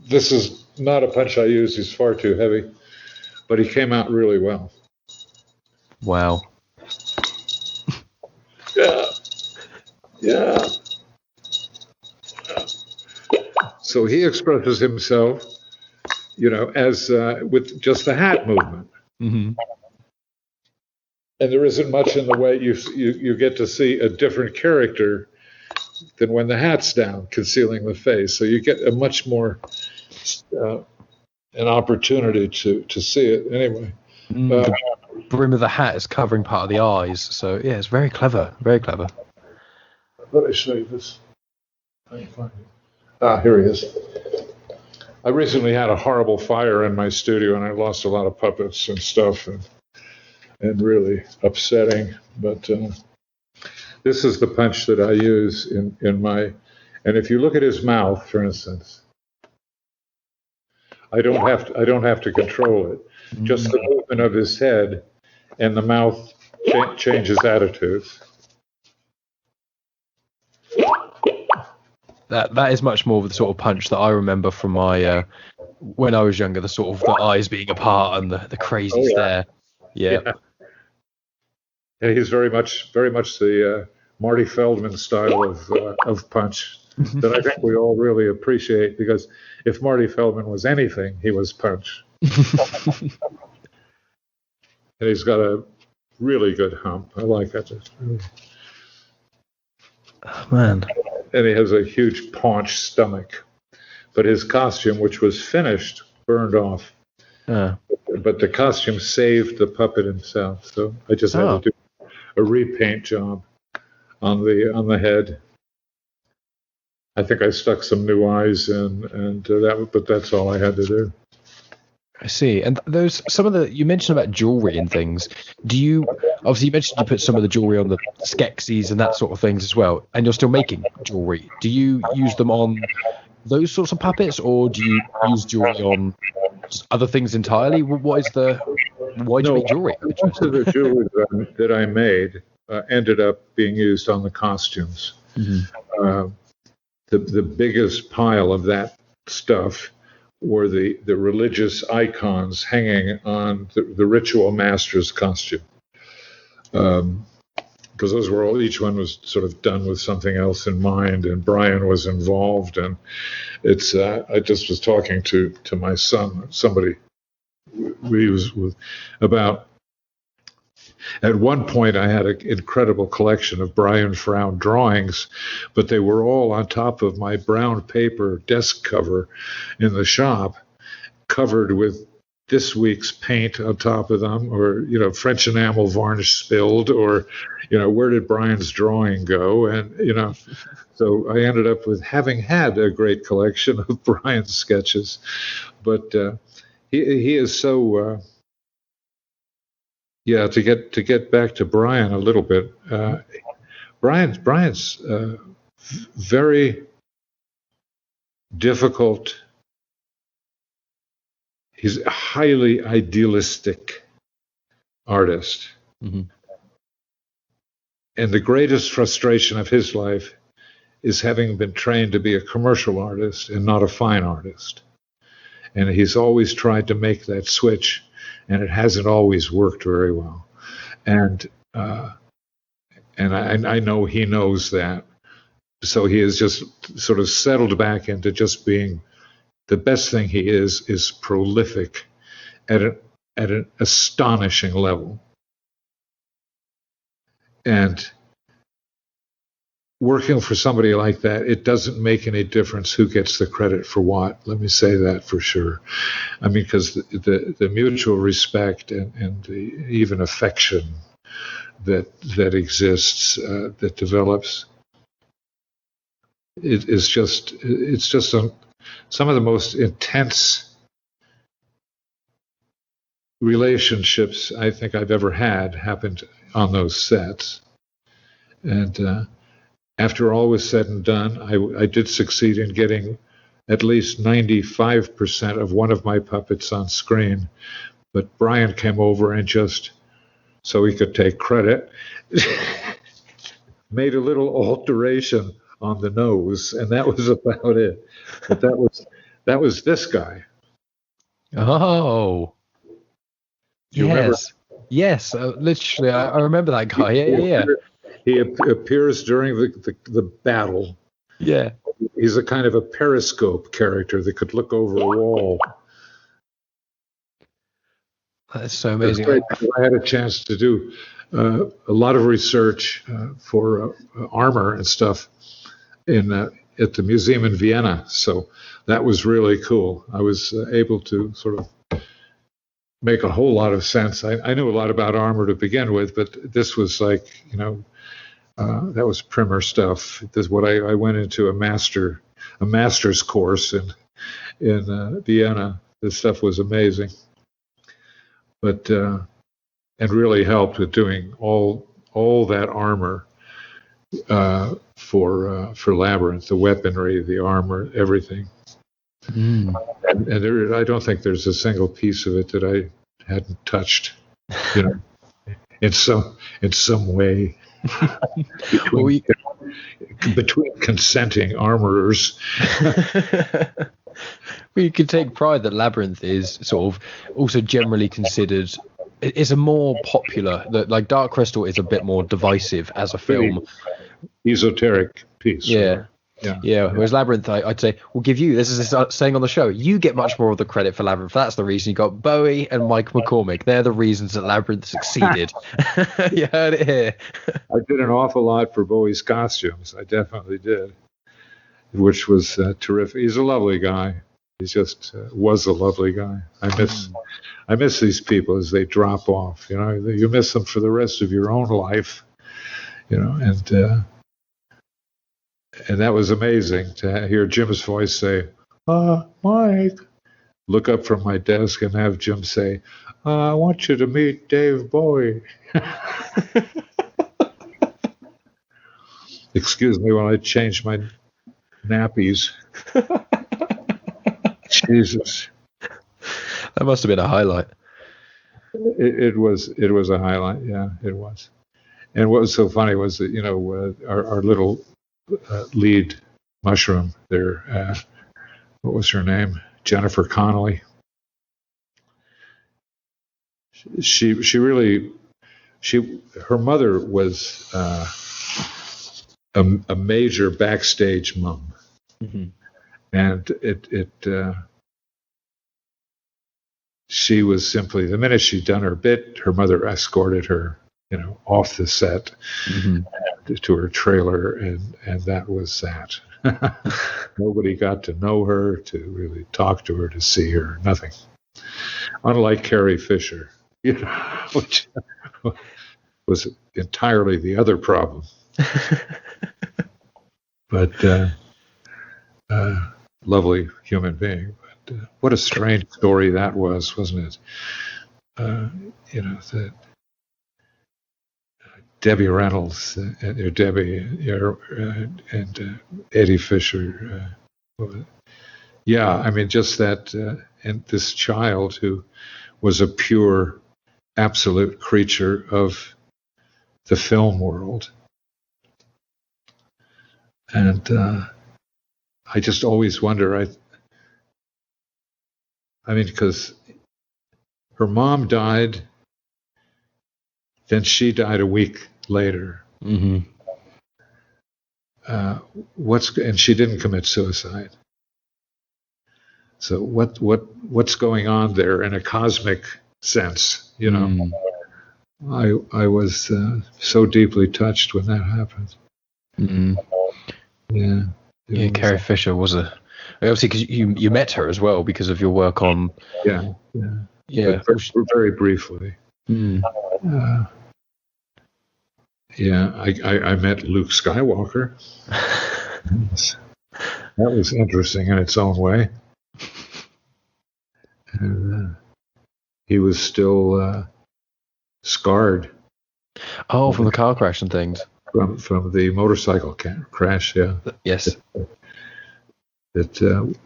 this is not a punch I use. He's far too heavy, but he came out really well. Wow. Yeah. So he expresses himself, as with just the hat movement. Mm-hmm. And there isn't much in the way you get to see a different character than when the hat's down, concealing the face. So you get a much more an opportunity to see it anyway. The brim of the hat is covering part of the eyes, so yeah, it's very clever, very clever. Let me show you this. I can find it. Here he is. I recently had a horrible fire in my studio, and I lost a lot of puppets and stuff, and really upsetting. But this is the punch that I use in my. And if you look at his mouth, for instance, I don't have to control it. Just the movement of his head and the mouth changes attitudes. That is much more of the sort of punch that I remember from my when I was younger. The sort of the eyes being apart and the crazy stare. Yeah. Yeah, he's very much the Marty Feldman style of Punch that I think we all really appreciate, because if Marty Feldman was anything, he was Punch. And he's got a really good hump. I like that. Oh, man. And he has a huge paunch stomach. But his costume, which was finished, burned off. But the costume saved the puppet himself. So I just had to do a repaint job on the head. I think I stuck some new eyes in, but that's all I had to do. I see. And you mentioned about jewelry and things. Obviously you mentioned you put some of the jewelry on the Skeksis and that sort of things as well, and you're still making jewelry. Do you use them on those sorts of puppets, or do you use jewelry on other things entirely? Why do you make jewelry? Most of the jewelry that I made ended up being used on the costumes. Mm-hmm. The biggest pile of that stuff were the religious icons hanging on the ritual master's costume. Because those were each one was sort of done with something else in mind, and Brian was involved. And it's, I just was talking to my son, somebody we was with, about, at one point I had an incredible collection of Brian Froud drawings, but they were all on top of my brown paper desk cover in the shop, covered with this week's paint on top of them, or, French enamel varnish spilled, or, where did Brian's drawing go? And, so I ended up with having had a great collection of Brian's sketches, but he is so, to get back to Brian a little bit, Brian's very difficult. He's a highly idealistic artist. Mm-hmm. And the greatest frustration of his life is having been trained to be a commercial artist and not a fine artist. And he's always tried to make that switch, and it hasn't always worked very well. And I know he knows that. So he has just sort of settled back into just being, the best thing he is prolific at an astonishing level. And working for somebody like that, it doesn't make any difference who gets the credit for what. Let me say that for sure. I mean, because the mutual respect and the even affection that exists, that develops, it's just some of the most intense relationships I think I've ever had happened on those sets. And after all was said and done, I did succeed in getting at least 95% of one of my puppets on screen. But Brian came over and just, so he could take credit, made a little alteration on the nose, and that was about it. But that was this guy. Oh, yes, literally, I remember that guy. Yeah. He appears during the battle. Yeah, he's a kind of a periscope character that could look over a wall. That's so amazing. I had a chance to do a lot of research for armor and stuff at the museum in Vienna. So that was really cool. I was able to sort of make a whole lot of sense. I knew a lot about armor to begin with, but this was like, that was primer stuff. This is what I went into a master's course in Vienna. This stuff was amazing, but and really helped with doing all that armor for Labyrinth, the weaponry, the armor, everything. And I don't think there's a single piece of it that I hadn't touched, in some way. Between consenting armorers. Well, you could take pride that Labyrinth is sort of also generally considered it's a more popular. Like Dark Crystal is a bit more divisive as a film. Esoteric piece. Yeah. Yeah. Whereas Labyrinth, I'd say, we'll give you, this is saying on the show, you get much more of the credit for Labyrinth. That's the reason you got Bowie and Mike McCormick. They're the reasons that Labyrinth succeeded. You heard it here. I did an awful lot for Bowie's costumes. I definitely did, which was terrific. He's a lovely guy. He just was a lovely guy. I miss these people as they drop off. You know, you miss them for the rest of your own life. You know, and that was amazing to hear Jim's voice say, Mike. Look up from my desk and have Jim say, I want you to meet Dave Bowie. Excuse me while I change my nappies. Jesus. That must have been a highlight. It was a highlight. Yeah, it was. And what was so funny was that, you know, our little lead mushroom there, what was her name? Jennifer Connelly. Her mother was a major backstage mom. Mm-hmm. And she was simply, the minute she'd done her bit, her mother escorted her, you know, off the set to her trailer, and that was that. Nobody got to know her, to really talk to her, to see her, nothing. Unlike Carrie Fisher, you know, which was entirely the other problem. But lovely human being. But what a strange story that was, wasn't it? You know, that Debbie Reynolds and Debbie and Eddie Fisher. Yeah, I mean, just that, and this child who was a pure, absolute creature of the film world. And I just always wonder, I mean, because her mom died, then she died a week later. Mm-hmm. And she didn't commit suicide. So what's going on there in a cosmic sense? You know, I was so deeply touched when that happened. Mm-hmm. Yeah. Carrie Fisher was obviously, because you met her as well because of your work on. Yeah. Very briefly. Mm. I met Luke Skywalker. That was interesting in its own way. And he was still scarred. Oh, from the car crash and things. From the motorcycle crash, yeah. Yes. That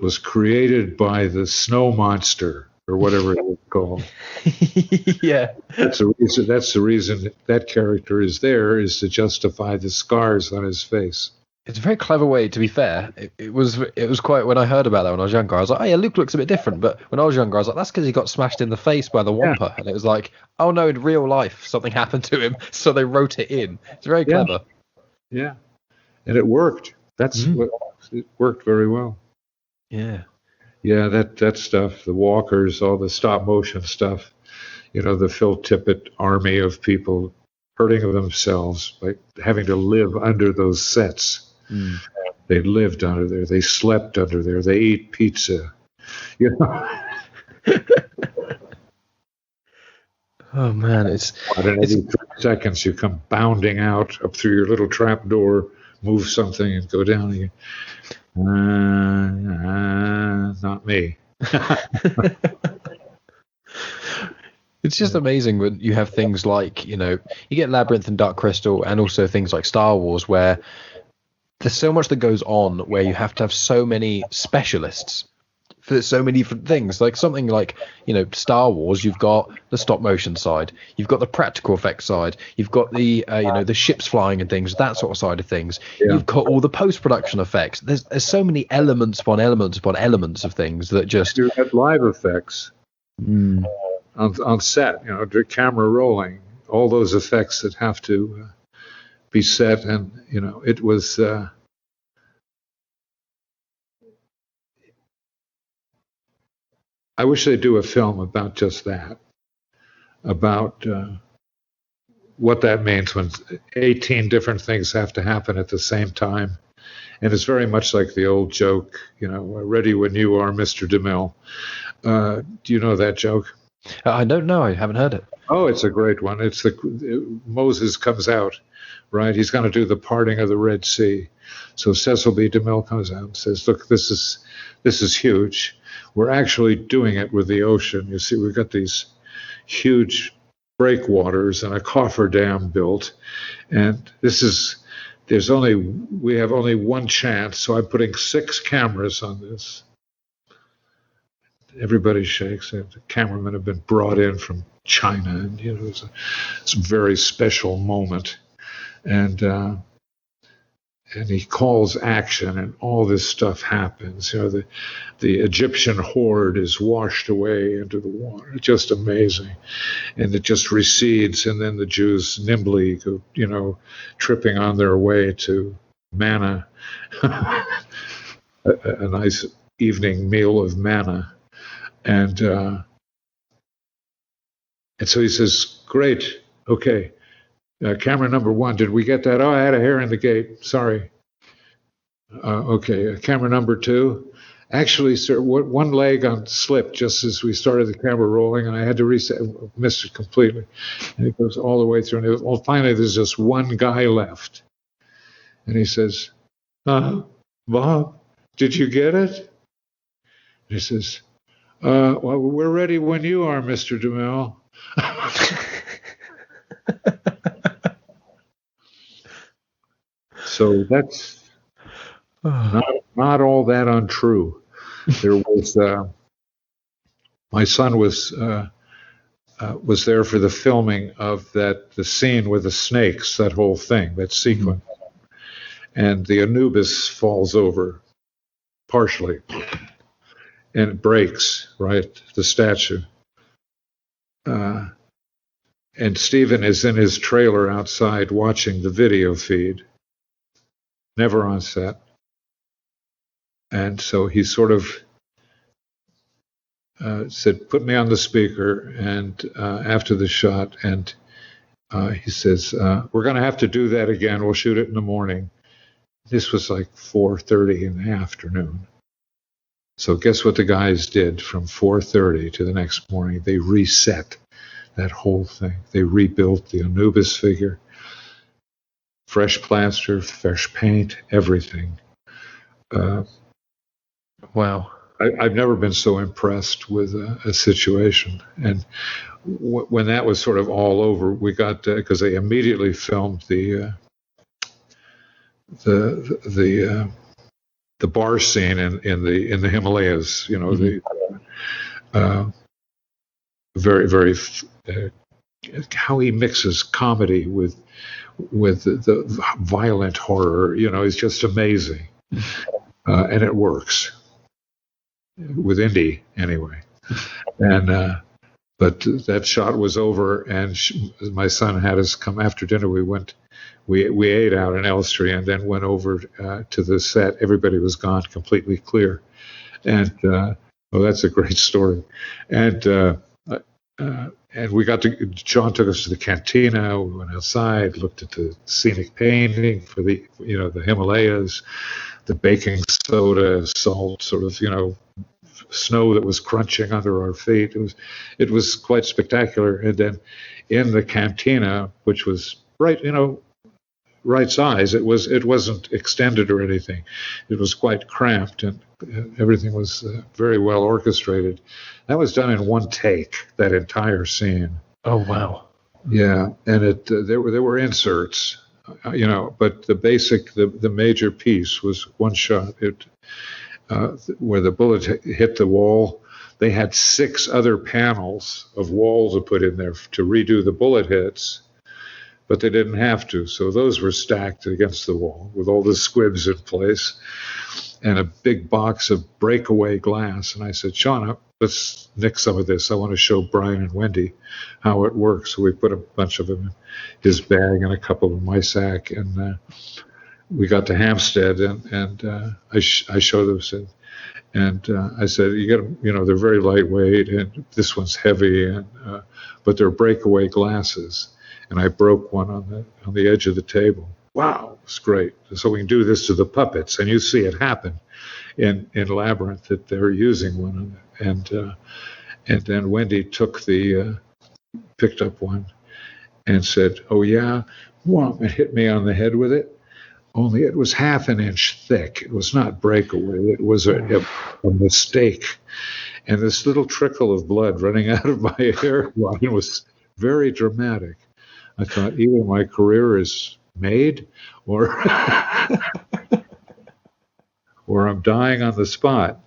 was created by the snow monster, or whatever it was called. Yeah. That's the reason that character is there, is to justify the scars on his face. It's a very clever way, to be fair. It was quite, when I heard about that when I was younger, I was like, oh yeah, Luke looks a bit different. But when I was younger, I was like, that's because he got smashed in the face by the Wampa. Yeah. And it was like, oh no, in real life, something happened to him. So they wrote it in. It's very clever. Yeah. And it worked. It worked very well. Yeah. Yeah, that stuff, the walkers, all the stop motion stuff, you know, the Phil Tippett army of people hurting themselves by having to live under those sets. Mm. They lived under there. They slept under there. They ate pizza. You know. Oh man, it's every 3 seconds you come bounding out up through your little trap door, move something, and go down again. Not me. It's just amazing when you have things like, you know, you get Labyrinth and Dark Crystal, and also things like Star Wars, where there's so much that goes on, where you have to have so many specialists for so many different things. Like something like, you know, Star Wars, you've got the stop motion side, you've got the practical effects side, you've got the you know, the ships flying and things, that sort of side of things. Yeah. You've got all the post-production effects. There's so many elements upon elements upon elements of things that just... You have live effects. on set, the camera rolling, all those effects that have to be set. And, it was, I wish they'd do a film about just that, about what that means when 18 different things have to happen at the same time. And it's very much like the old joke, ready when you are, Mr. DeMille. Do you know that joke? I don't know. I haven't heard it. Oh, it's a great one. It's Moses comes out, right? He's going to do the parting of the Red Sea. So Cecil B. DeMille comes out and says, look, this is huge. We're actually doing it with the ocean. You see, we've got these huge breakwaters and a cofferdam built. And we have only one chance. So I'm putting 6 cameras on this. Everybody shakes. The cameramen have been brought in from China, and it's a very special moment. And he calls action, and all this stuff happens. The Egyptian horde is washed away into the water. It's just amazing, and it just recedes, and then the Jews nimbly go, tripping on their way to manna, a nice evening meal of manna. And so he says, great, okay, camera number 1, did we get that? Oh, I had a hair in the gate, sorry. Okay, camera number 2, actually, sir, one leg slipped just as we started the camera rolling, and I had to reset, missed it completely. And it goes all the way through, and finally there's just one guy left. And he says, Bob, did you get it? And he says, well, we're ready when you are, Mr. DeMille. So that's not all that untrue. There was my son was there for the filming of the scene with the snakes, that whole thing, that sequence, and the Anubis falls over partially. And it breaks, right, the statue. And Stephen is in his trailer outside watching the video feed, never on set. And so he sort of said, put me on the speaker, and after the shot, and he says, we're going to have to do that again. We'll shoot it in the morning. This was like 4:30 in the afternoon. So guess what the guys did from 4:30 to the next morning? They reset that whole thing. They rebuilt the Anubis figure, fresh plaster, fresh paint, everything. Wow. I've never been so impressed with a situation. And when that was sort of all over, we got, because they immediately filmed the bar scene in the Himalayas, the very, very how he mixes comedy with the violent horror, is just amazing, and it works with Indy anyway. And but that shot was over, and my son had us come after dinner. We ate out in Elstree and then went over to the set. Everybody was gone, completely clear. And, that's a great story. And we John took us to the cantina. We went outside, looked at the scenic painting for the Himalayas, the baking soda, salt, sort of, snow that was crunching under our feet. It was quite spectacular. And then in the cantina, which was right size. It wasn't extended or anything. It was quite cramped, and everything was very well orchestrated. That was done in one take, that entire scene. Oh wow! Yeah, and there were inserts, but the major piece was one shot. Where the bullet hit the wall. They had 6 other panels of walls to put in there to redo the bullet hits. But they didn't have to, so those were stacked against the wall with all the squibs in place and a big box of breakaway glass. And I said, Sean, let's nix some of this. I want to show Brian and Wendy how it works. So we put a bunch of them in his bag and a couple in my sack, and we got to Hampstead, and I showed them, and I said, you got to, they're very lightweight, and this one's heavy, but they're breakaway glasses, and I broke one on the edge of the table. Wow, it's great. So we can do this to the puppets, and you see it happen in Labyrinth that they're using one, and then Wendy picked up one and said, "Oh yeah, well," and hit me on the head with it. Only it was half an inch thick. It was not breakaway. It was a mistake, and this little trickle of blood running out of my hairline was very dramatic. I thought either my career is made, or or I'm dying on the spot.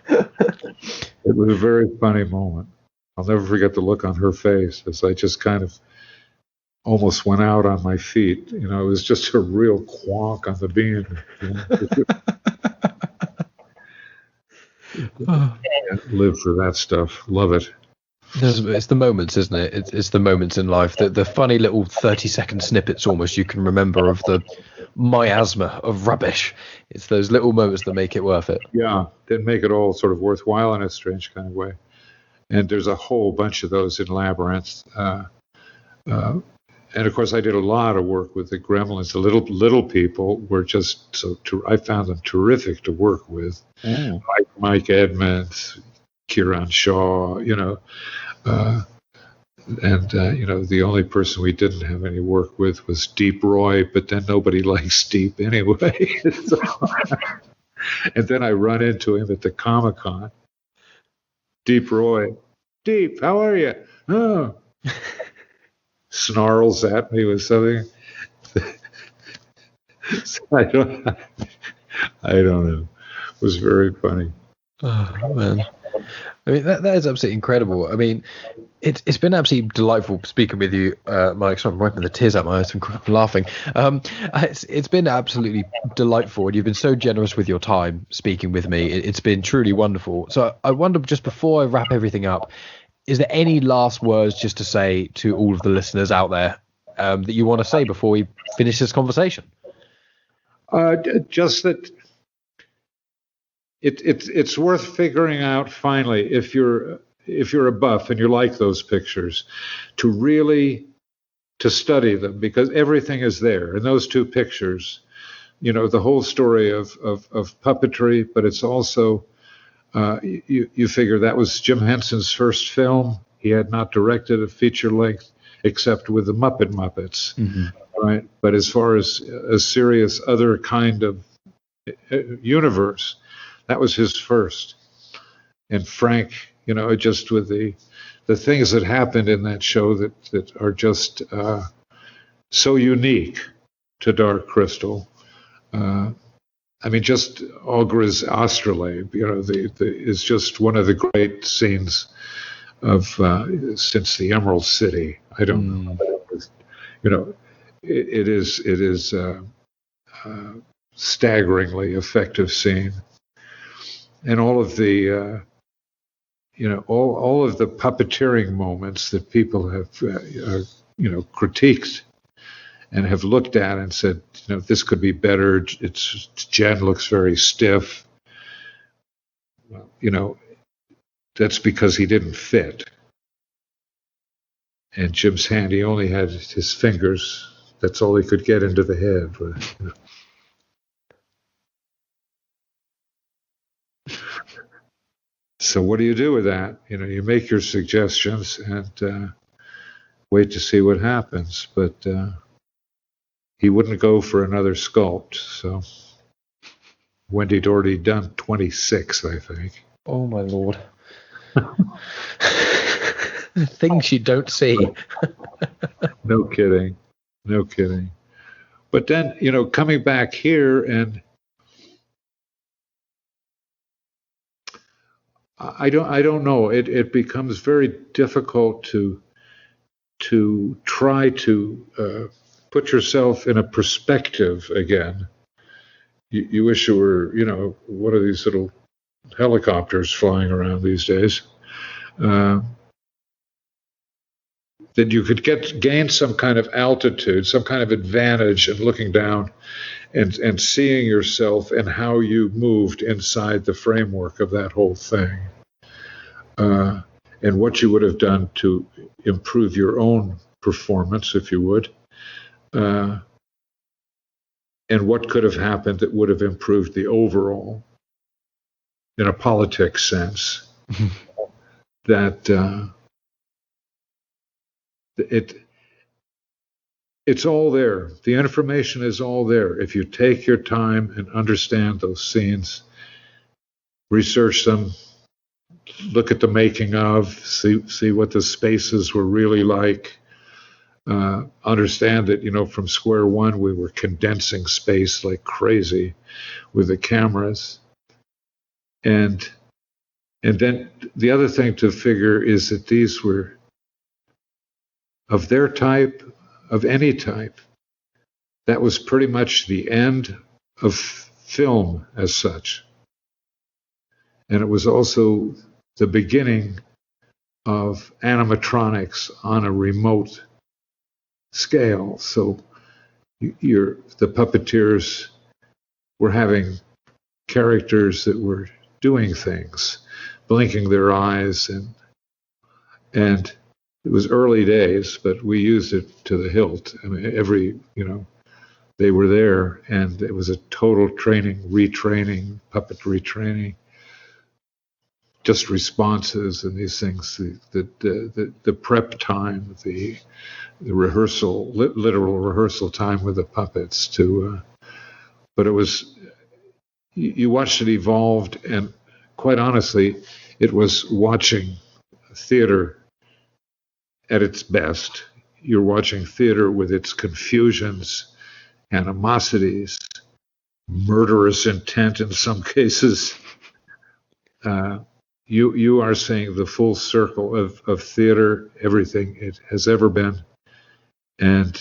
It was a very funny moment. I'll never forget the look on her face as I just kind of almost went out on my feet. It was just a real quonk on the beam. Live for that stuff. Love it. It's the moments, isn't it? It's the moments in life, the funny little 30-second snippets almost you can remember of the miasma of rubbish. It's those little moments that make it worth it. Yeah, that make it all sort of worthwhile in a strange kind of way. And there's a whole bunch of those in Labyrinth. And of course, I did a lot of work with the Gremlins. The little people were just I found them terrific to work with. Oh. Mike Edmonds, Kieran Shaw, the only person we didn't have any work with was Deep Roy, but then nobody likes Deep anyway. And then I run into him at the Comic-Con. Deep Roy, Deep, how are you? Oh. Snarls at me with something. I don't know. It was very funny. Oh man, I mean that is absolutely incredible. I mean, it's been absolutely delightful speaking with you, Mike. Sorry, I'm wiping the tears out my eyes from laughing. It's been absolutely delightful, and you've been so generous with your time speaking with me. It's been truly wonderful. So I wonder, just before I wrap everything up, is there any last words just to say to all of the listeners out there that you want to say before we finish this conversation? Just that it's worth figuring out finally, if you're a buff and you like those pictures, to study them, because everything is there in those two pictures. The whole story of puppetry, but it's also you figure that was Jim Henson's first film. He had not directed a feature length except with the Muppets, right? But as far as a serious other kind of universe, that was his first. And Frank, just with the things that happened in that show that are just so unique to Dark Crystal. I mean, just Ogre's Astrolabe, is just one of the great scenes of since the Emerald City. I don't know, it is staggeringly effective scene, and all of the all of the puppeteering moments that people have critiqued and have looked at and said, this could be better. Jen looks very stiff. Well, that's because he didn't fit. And Jim's hand, he only had his fingers. That's all he could get into the head. So what do you do with that? You make your suggestions and wait to see what happens. But he wouldn't go for another sculpt. So Wendy Doherty done 26, I think. Oh my Lord. Things you don't see. No kidding. But then, coming back here, and I don't know. It becomes very difficult to try to put yourself in a perspective again. You wish you were, one of these little helicopters flying around these days, that you could gain some kind of altitude, some kind of advantage in looking down and seeing yourself and how you moved inside the framework of that whole thing, and what you would have done to improve your own performance, if you would, and what could have happened that would have improved the overall, in a politics sense, that it's all there. The information is all there. If you take your time and understand those scenes, research them, look at the making of, see what the spaces were really like, understand that, from square one, we were condensing space like crazy with the cameras. And then the other thing to figure is that these were of their type, of any type. That was pretty much the end of film as such. And it was also the beginning of animatronics on a remote scale. So the puppeteers were having characters that were doing things, blinking their eyes, and it was early days, but we used it to the hilt. I mean, they were there, and it was a total retraining, puppet retraining, just responses and these things, the prep time, the rehearsal, literal rehearsal time with the puppets but it was, you watched it evolved, and quite honestly, it was watching theater at its best. You're watching theater with its confusions, animosities, murderous intent in some cases. You are seeing the full circle of theater, everything it has ever been, and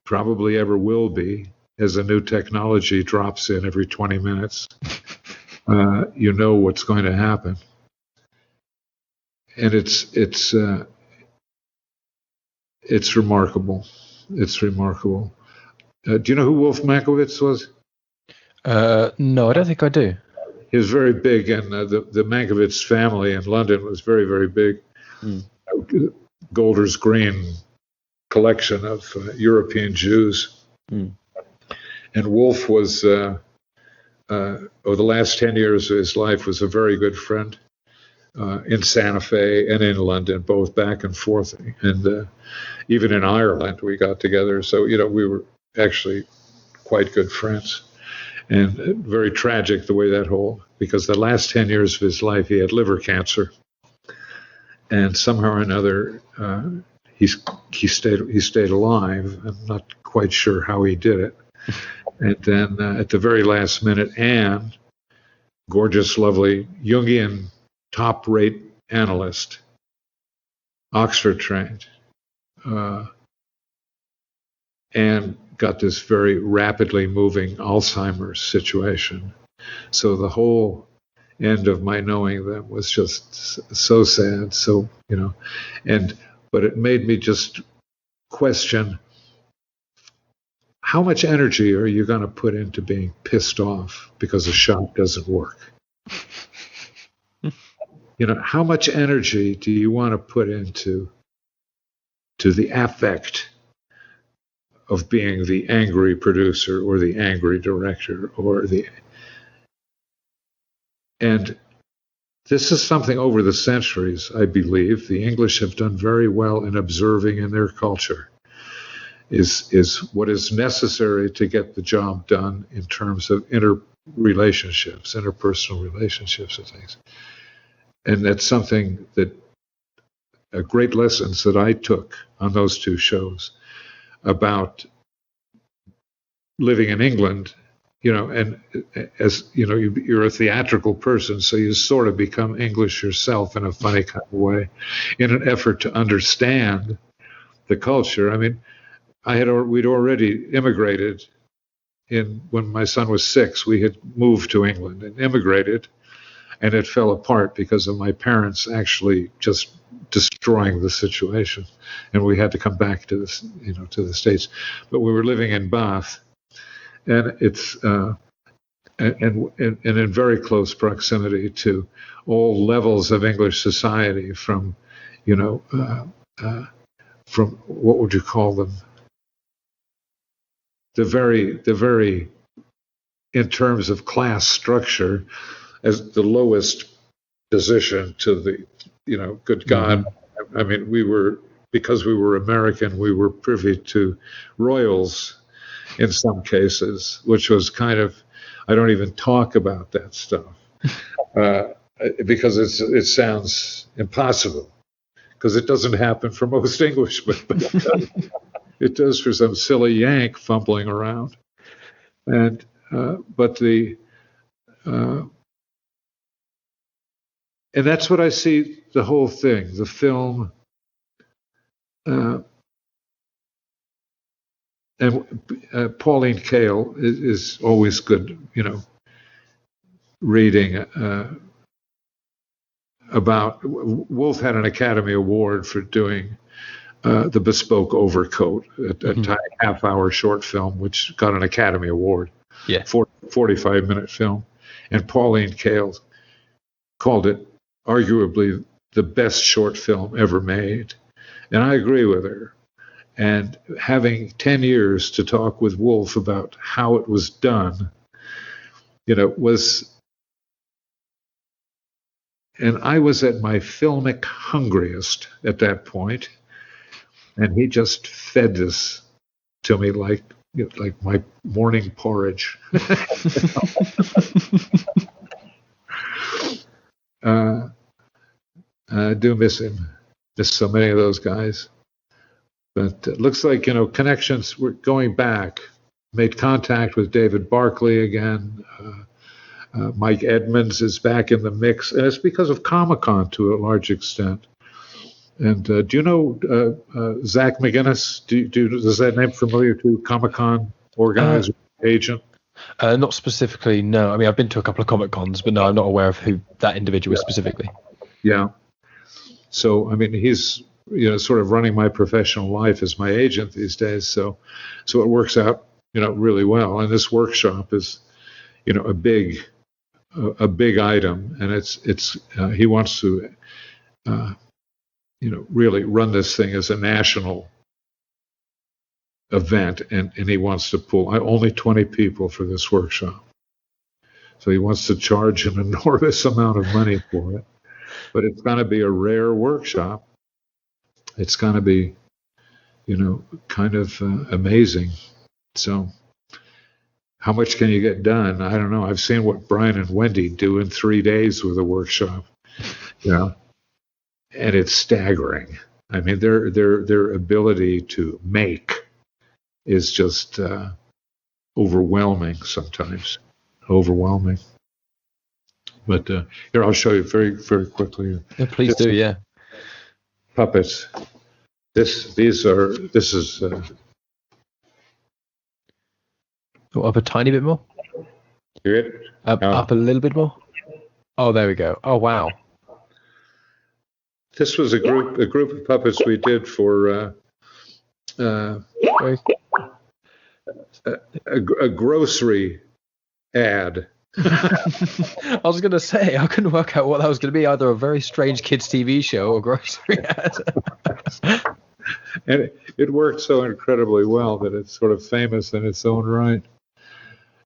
probably ever will be, as a new technology drops in every 20 minutes. You know what's going to happen. And it's remarkable. It's remarkable. Do you know who Wolf Mankiewicz was? No, I don't think I do. He was very big, and the Mankiewicz family in London was very, very big. Golders Green collection of European Jews. And Wolf was, over the last 10 years of his life, was a very good friend in Santa Fe and in London, both back and forth. And even in Ireland, we got together. So, we were actually quite good friends. And very tragic the way because the last 10 years of his life, he had liver cancer. And somehow or another, he stayed alive. I'm not quite sure how he did it. And then at the very last minute, Anne, gorgeous, lovely, Jungian, top-rate analyst, Oxford trained, and got this very rapidly moving Alzheimer's situation. So the whole end of my knowing them was just so sad. So, but it made me just question, how much energy are you going to put into being pissed off because a shot doesn't work? How much energy do you want to put into the affect of being the angry producer or the angry director and this is something over the centuries, I believe, the English have done very well in observing in their culture, is what is necessary to get the job done in terms of interpersonal relationships and things. And that's something that great lessons that I took on those two shows about living in England, and as you're a theatrical person, so you sort of become English yourself in a funny kind of way, in an effort to understand the culture. I mean, we'd already immigrated when my son was 6. We had moved to England and immigrated, and it fell apart because of my parents actually just destroying the situation, and we had to come back to this, to the States. But we were living in Bath, and it's and in very close proximity to all levels of English society, from from what would you call them? The very in terms of class structure, as the lowest position to the, good God. I mean, because we were American, we were privy to royals in some cases, which was kind of, I don't even talk about that stuff because it sounds impossible, because it doesn't happen for most Englishmen, but it does for some silly Yank fumbling around. And and that's what I see the whole thing, the film. And Pauline Kael is always good, reading about. Wolf had an Academy Award for doing The Bespoke Overcoat, a tiny half-hour short film, which got an Academy Award. Yeah. 45-minute film. And Pauline Kael called it arguably the best short film ever made. And I agree with her. And having 10 years to talk with Wolf about how it was done, was... And I was at my filmic hungriest at that point, and he just fed this to me like my morning porridge. I do miss him. Miss so many of those guys. But it looks like, connections were going back. Made contact with David Barclay again. Mike Edmonds is back in the mix, and it's because of Comic-Con to a large extent. And do you know Zach McGinnis? Is that name familiar to Comic-Con organizer, agent? Not specifically, no. I mean, I've been to a couple of Comic-Cons, but no, I'm not aware of who that individual is specifically. Yeah. So, I mean, he's sort of running my professional life as my agent these days. So it works out, really well. And this workshop is, a big item, and it's he wants to, really run this thing as a national event, and he wants to pull only 20 people for this workshop. So he wants to charge an enormous amount of money for it, but it's going to be a rare workshop. It's going to be, kind of amazing. So how much can you get done? I don't know. I've seen what Brian and Wendy do in 3 days with a workshop, and it's staggering. I mean, their ability to make is just overwhelming sometimes. Overwhelming. But here, I'll show you very, very quickly. Yeah, please do, yeah. Puppets. This is up a tiny bit more. Hear it? Up a little bit more. Oh, there we go. Oh, wow. This was a group of puppets we did for a grocery ad. I was going to say, I couldn't work out what that was going to be, either a very strange kids' TV show or grocery ad. And it worked so incredibly well that it's sort of famous in its own right.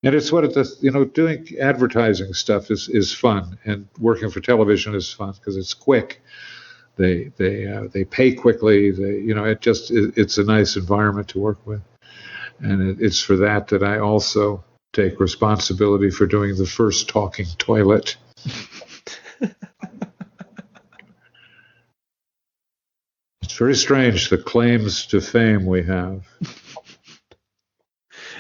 And it's what it does, doing advertising stuff is fun, and working for television is fun because it's quick. They pay quickly. It's a nice environment to work with, and it's for that I also take responsibility for doing the first talking toilet. It's very strange, the claims to fame we have.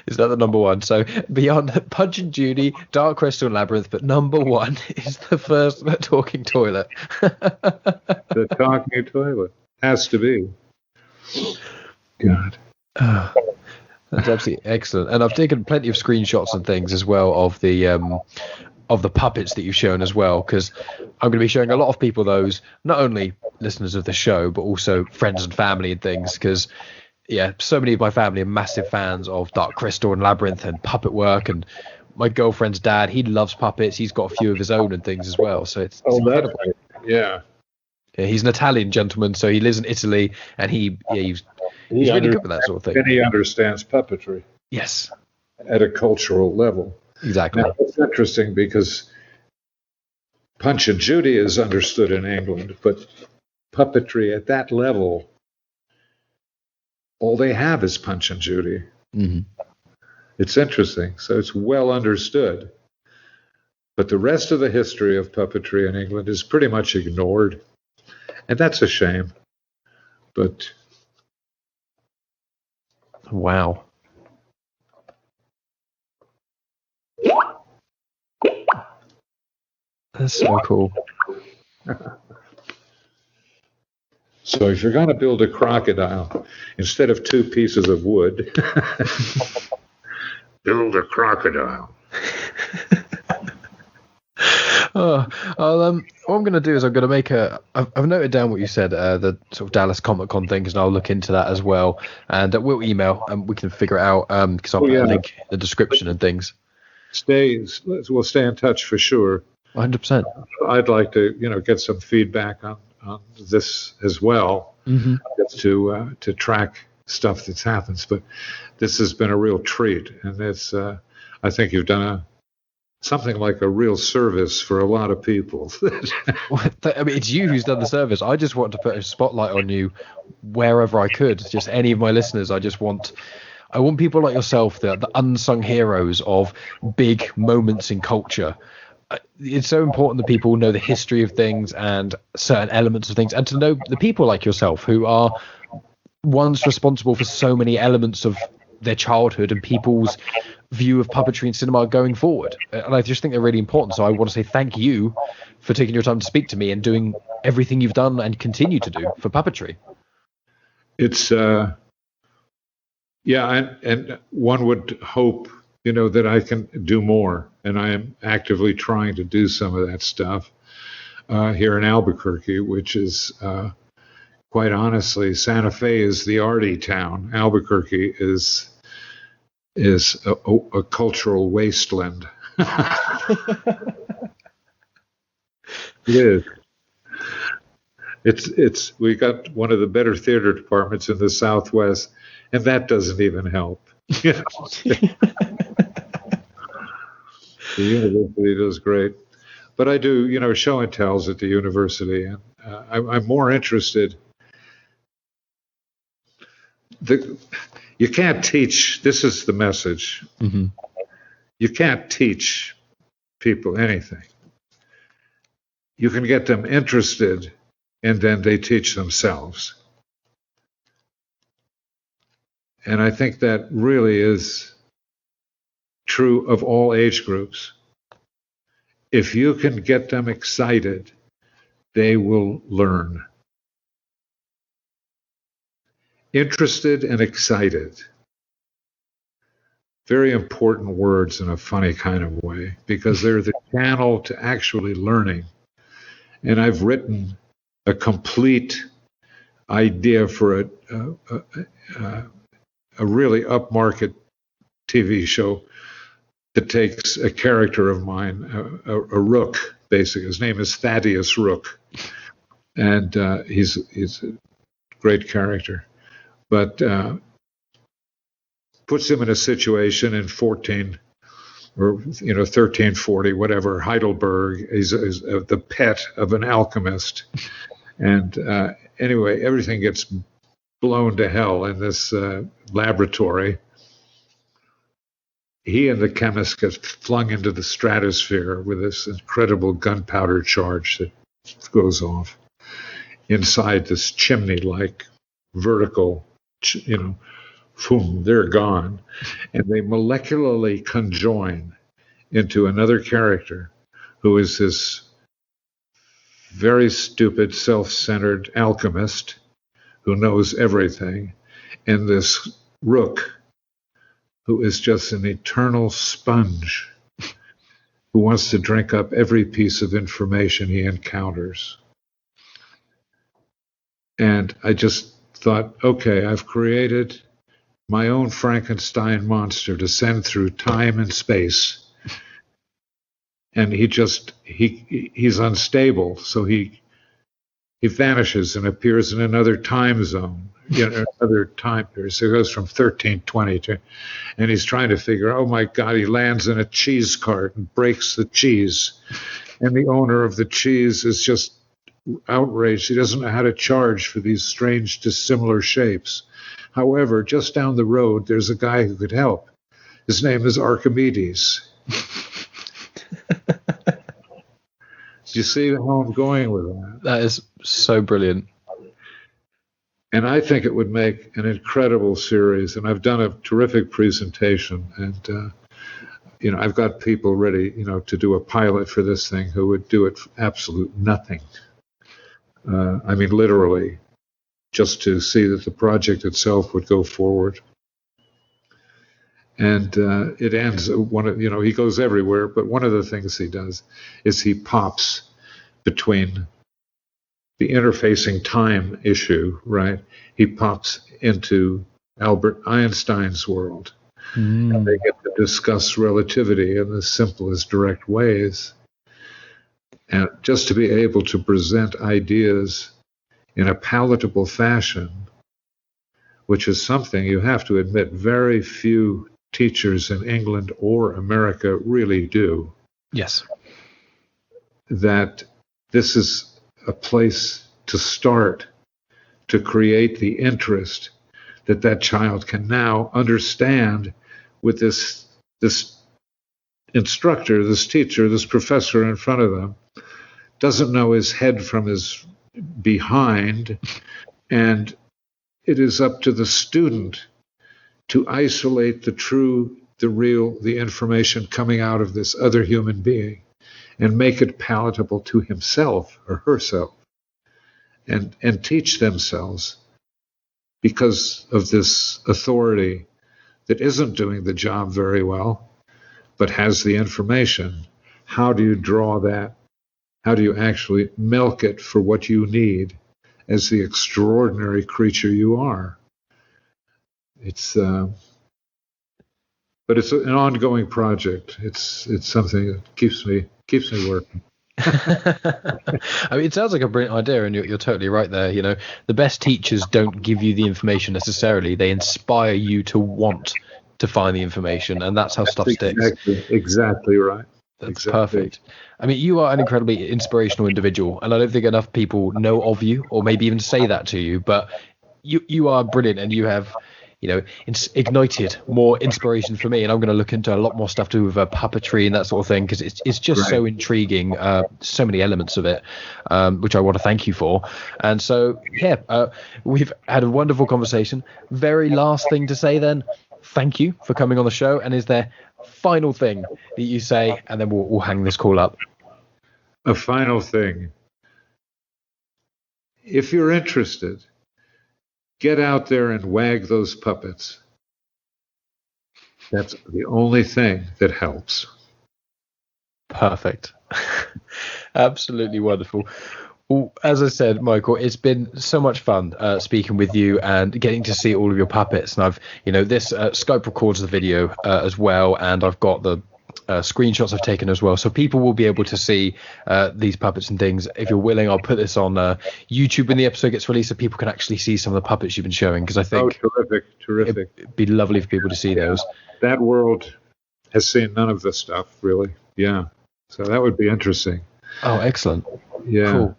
Is that the number one? So beyond Punch Judy, Dark Crystal Labyrinth, but number one is the first talking toilet. The talking toilet has to be. God. That's absolutely excellent. And I've taken plenty of screenshots and things as well of the of the puppets that you've shown as well, because I'm going to be showing a lot of people those, not only listeners of the show, but also friends and family and things, because so many of my family are massive fans of Dark Crystal and Labyrinth and puppet work, and my girlfriend's dad, he loves puppets. He's got a few of his own and things as well, so it's incredible. Yeah, he's an Italian gentleman, so he lives in Italy, and he's really good with that sort of thing. And he understands puppetry. Yes. At a cultural level. Exactly. Now, it's interesting because Punch and Judy is understood in England, but puppetry at that level, all they have is Punch and Judy. Mm-hmm. It's interesting. So it's well understood. But the rest of the history of puppetry in England is pretty much ignored. And that's a shame. But wow. That's so cool. So if you're going to build a crocodile, instead of 2 pieces of wood, build a crocodile. What I'm going to do is I'm going to make I've noted down what you said, the sort of Dallas Comic Con thing, and I'll look into that as well. And we'll email and we can figure it out, because I'll put a link in the description and things. We'll stay in touch for sure. 100%. I'd like to, get some feedback on this as well, mm-hmm. to track stuff that happens. But this has been a real treat, and it's I think you've done something like a real service for a lot of people. I mean, it's you who's done the service. I just want to put a spotlight on you wherever I could. Just any of my listeners. I want people like yourself, the unsung heroes of big moments in culture. It's so important that people know the history of things and certain elements of things, and to know the people like yourself who are ones responsible for so many elements of their childhood and people's view of puppetry and cinema going forward. And I just think they're really important. So I want to say thank you for taking your time to speak to me and doing everything you've done and continue to do for puppetry. It's and one would hope, that I can do more, and I am actively trying to do some of that stuff here in Albuquerque, which is quite honestly, Santa Fe is the arty town. Albuquerque is a cultural wasteland. It is. It's we got one of the better theater departments in the Southwest, and that doesn't even help. The university does great, but I do show and tells at the university, and I'm more interested. You can't teach. This is the message. Mm-hmm. You can't teach people anything. You can get them interested, and then they teach themselves. And I think that really is true of all age groups. If you can get them excited, they will learn. Interested and excited. Very important words in a funny kind of way, because they're the channel to actually learning. And I've written a complete idea for a really upmarket TV show that takes a character of mine, a rook, basically. His name is Thaddeus Rook, and he's a great character, but puts him in a situation in 1340, whatever, Heidelberg. He's the pet of an alchemist, and anyway, everything gets blown to hell in this laboratory. He and the chemist get flung into the stratosphere with this incredible gunpowder charge that goes off inside this chimney-like vertical, boom, they're gone. And they molecularly conjoin into another character who is this very stupid, self-centered alchemist who knows everything, and this rook who is just an eternal sponge. who wants to drink up every piece of information he encounters. And I just thought, okay, I've created my own Frankenstein monster to send through time and space. And he's unstable, so he vanishes and appears in another time zone, another time period. So it goes from 1320 to, and he's trying to figure, oh my God, he lands in a cheese cart and breaks the cheese. And the owner of the cheese is just outraged. He doesn't know how to charge for these strange, dissimilar shapes. However, just down the road, there's a guy who could help. His name is Archimedes. Do you see how I'm going with that? That is so brilliant. And I think it would make an incredible series. And I've done a terrific presentation. And, I've got people ready, to do a pilot for this thing who would do it for absolute nothing. Literally, just to see that the project itself would go forward. And it ends, he goes everywhere, but one of the things he does is he pops between the interfacing time issue, right? He pops into Albert Einstein's world. And they get to discuss relativity in the simplest, direct ways. And just to be able to present ideas in a palatable fashion, which is something you have to admit very few teachers in England or America really do. Yes. That this is a place to start to create the interest that child can now understand with this instructor, this teacher, this professor in front of them, doesn't know his head from his behind, and it is up to the student to isolate the true, the real, the information coming out of this other human being and make it palatable to himself or herself and teach themselves because of this authority that isn't doing the job very well, but has the information. How do you draw that? How do you actually milk it for what you need as the extraordinary creature you are? But it's an ongoing project. It's something that keeps me working. It sounds like a brilliant idea, and you're totally right there. The best teachers don't give you the information necessarily; they inspire you to want to find the information, and that's how stuff sticks. Exactly right. That's perfect. You are an incredibly inspirational individual, and I don't think enough people know of you, or maybe even say that to you. But you are brilliant, and you have, ignited more inspiration for me. And I'm going to look into a lot more stuff to do with puppetry and that sort of thing, because it's just so intriguing. So many elements of it, which I want to thank you for. And so, we've had a wonderful conversation. Very last thing to say then. Thank you for coming on the show. And is there final thing that you say, and then we'll hang this call up? A final thing. If you're interested, get out there and wag those puppets. That's the only thing that helps. Perfect. Absolutely wonderful. Well, as I said, Michael, it's been so much fun speaking with you and getting to see all of your puppets. And I've, this Skype records the video as well, and I've got the screenshots I've taken as well, so people will be able to see these puppets and things. If you're willing, I'll put this on YouTube when the episode gets released, so people can actually see some of the puppets you've been showing, because I think terrific. It'd be lovely for people to see those. That world has seen none of this stuff, really. Yeah, so that would be interesting. Oh, excellent. Yeah, cool.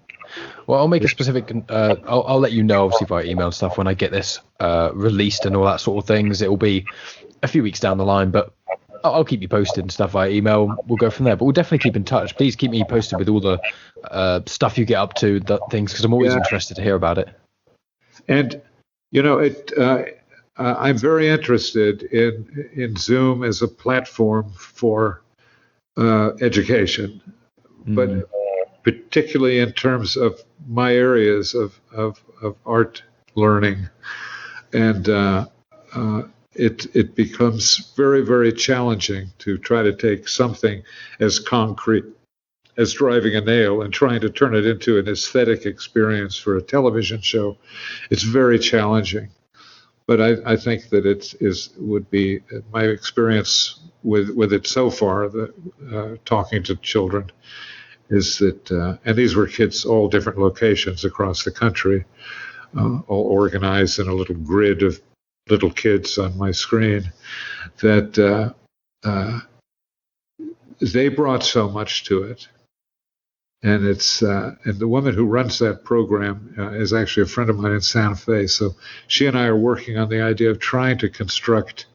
Well, I'll make a specific. I'll let you know, obviously, via email and stuff when I get this released and all that sort of things. It will be a few weeks down the line, but I'll keep you posted and stuff via email. We'll go from there, but we'll definitely keep in touch. Please keep me posted with all the stuff you get up to, the things, because I'm always interested to hear about it. And I'm very interested in Zoom as a platform for education, but particularly in terms of my areas of art learning, and it becomes very, very challenging to try to take something as concrete as driving a nail and trying to turn it into an aesthetic experience for a television show. It's very challenging. But I think that would be my experience with it so far, talking to children, is that, and these were kids, all different locations across the country, all organized in a little grid of little kids on my screen, that they brought so much to it. And and the woman who runs that program is actually a friend of mine in Santa Fe. So she and I are working on the idea of trying to construct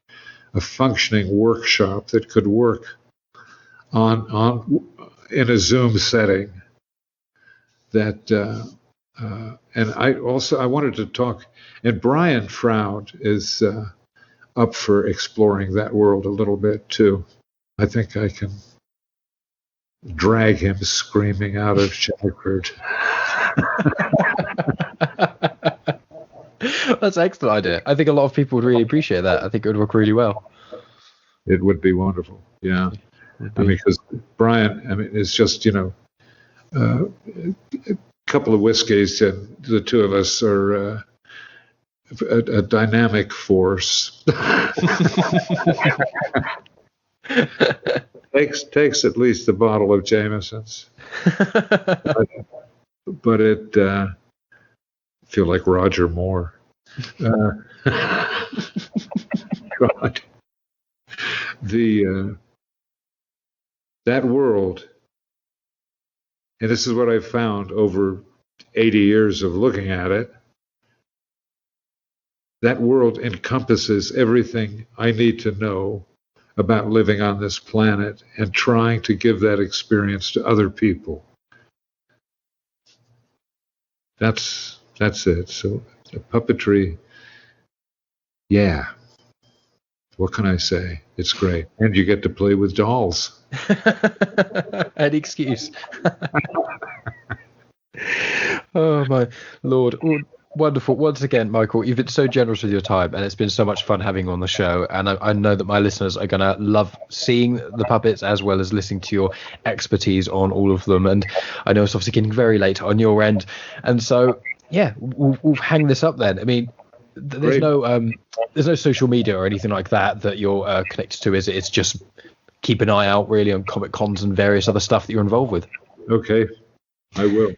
a functioning workshop that could work in a Zoom setting. And I wanted to talk, and Brian Froud is up for exploring that world a little bit too. I think I can drag him screaming out of Checkerford. That's an excellent idea. I think a lot of people would really appreciate that. I think it would work really well. It would be wonderful. Yeah. Because Brian, it's just, a couple of whiskeys and the two of us are a dynamic force. Takes at least a bottle of Jameson's, but it feel like Roger Moore. God, that world, and this is what I've found over 80 years of looking at it. That world encompasses everything I need to know about living on this planet and trying to give that experience to other people. That's it. So puppetry, yeah. What can I say? It's great. And you get to play with dolls. Any excuse. Oh, my Lord. Wonderful. Once again, Michael, you've been so generous with your time, and it's been so much fun having you on the show. And I know that my listeners are going to love seeing the puppets as well as listening to your expertise on all of them. And I know it's obviously getting very late on your end. And so, yeah, we'll hang this up then. I mean, there's no social media or anything like that you're connected to, is it? It's just keep an eye out really on Comic Cons and various other stuff that you're involved with. Okay, I will.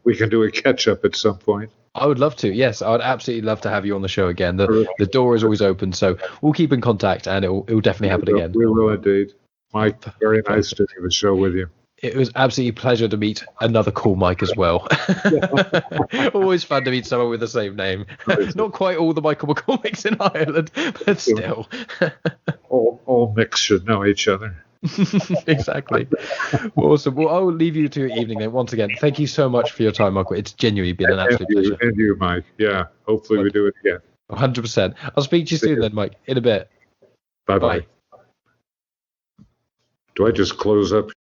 We can do a catch up at some point. I would love to. Yes, I would absolutely love to have you on the show again. The door is always open, so we'll keep in contact, and it will definitely happen again. We will indeed. Mike, very nice to do the show with you. It was absolutely a pleasure to meet another cool Mike as well. Always fun to meet someone with the same name. Not quite all the Michael McCormicks in Ireland, but still. all mix should know each other. Exactly. Awesome. Well, I will leave you to your evening then. Once again, thank you so much for your time, Michael. It's genuinely been an absolute pleasure. And you, Mike. Yeah. Hopefully we do it again. 100%. I'll speak to you soon then, Mike. In a bit. Bye-bye. Do I just close up?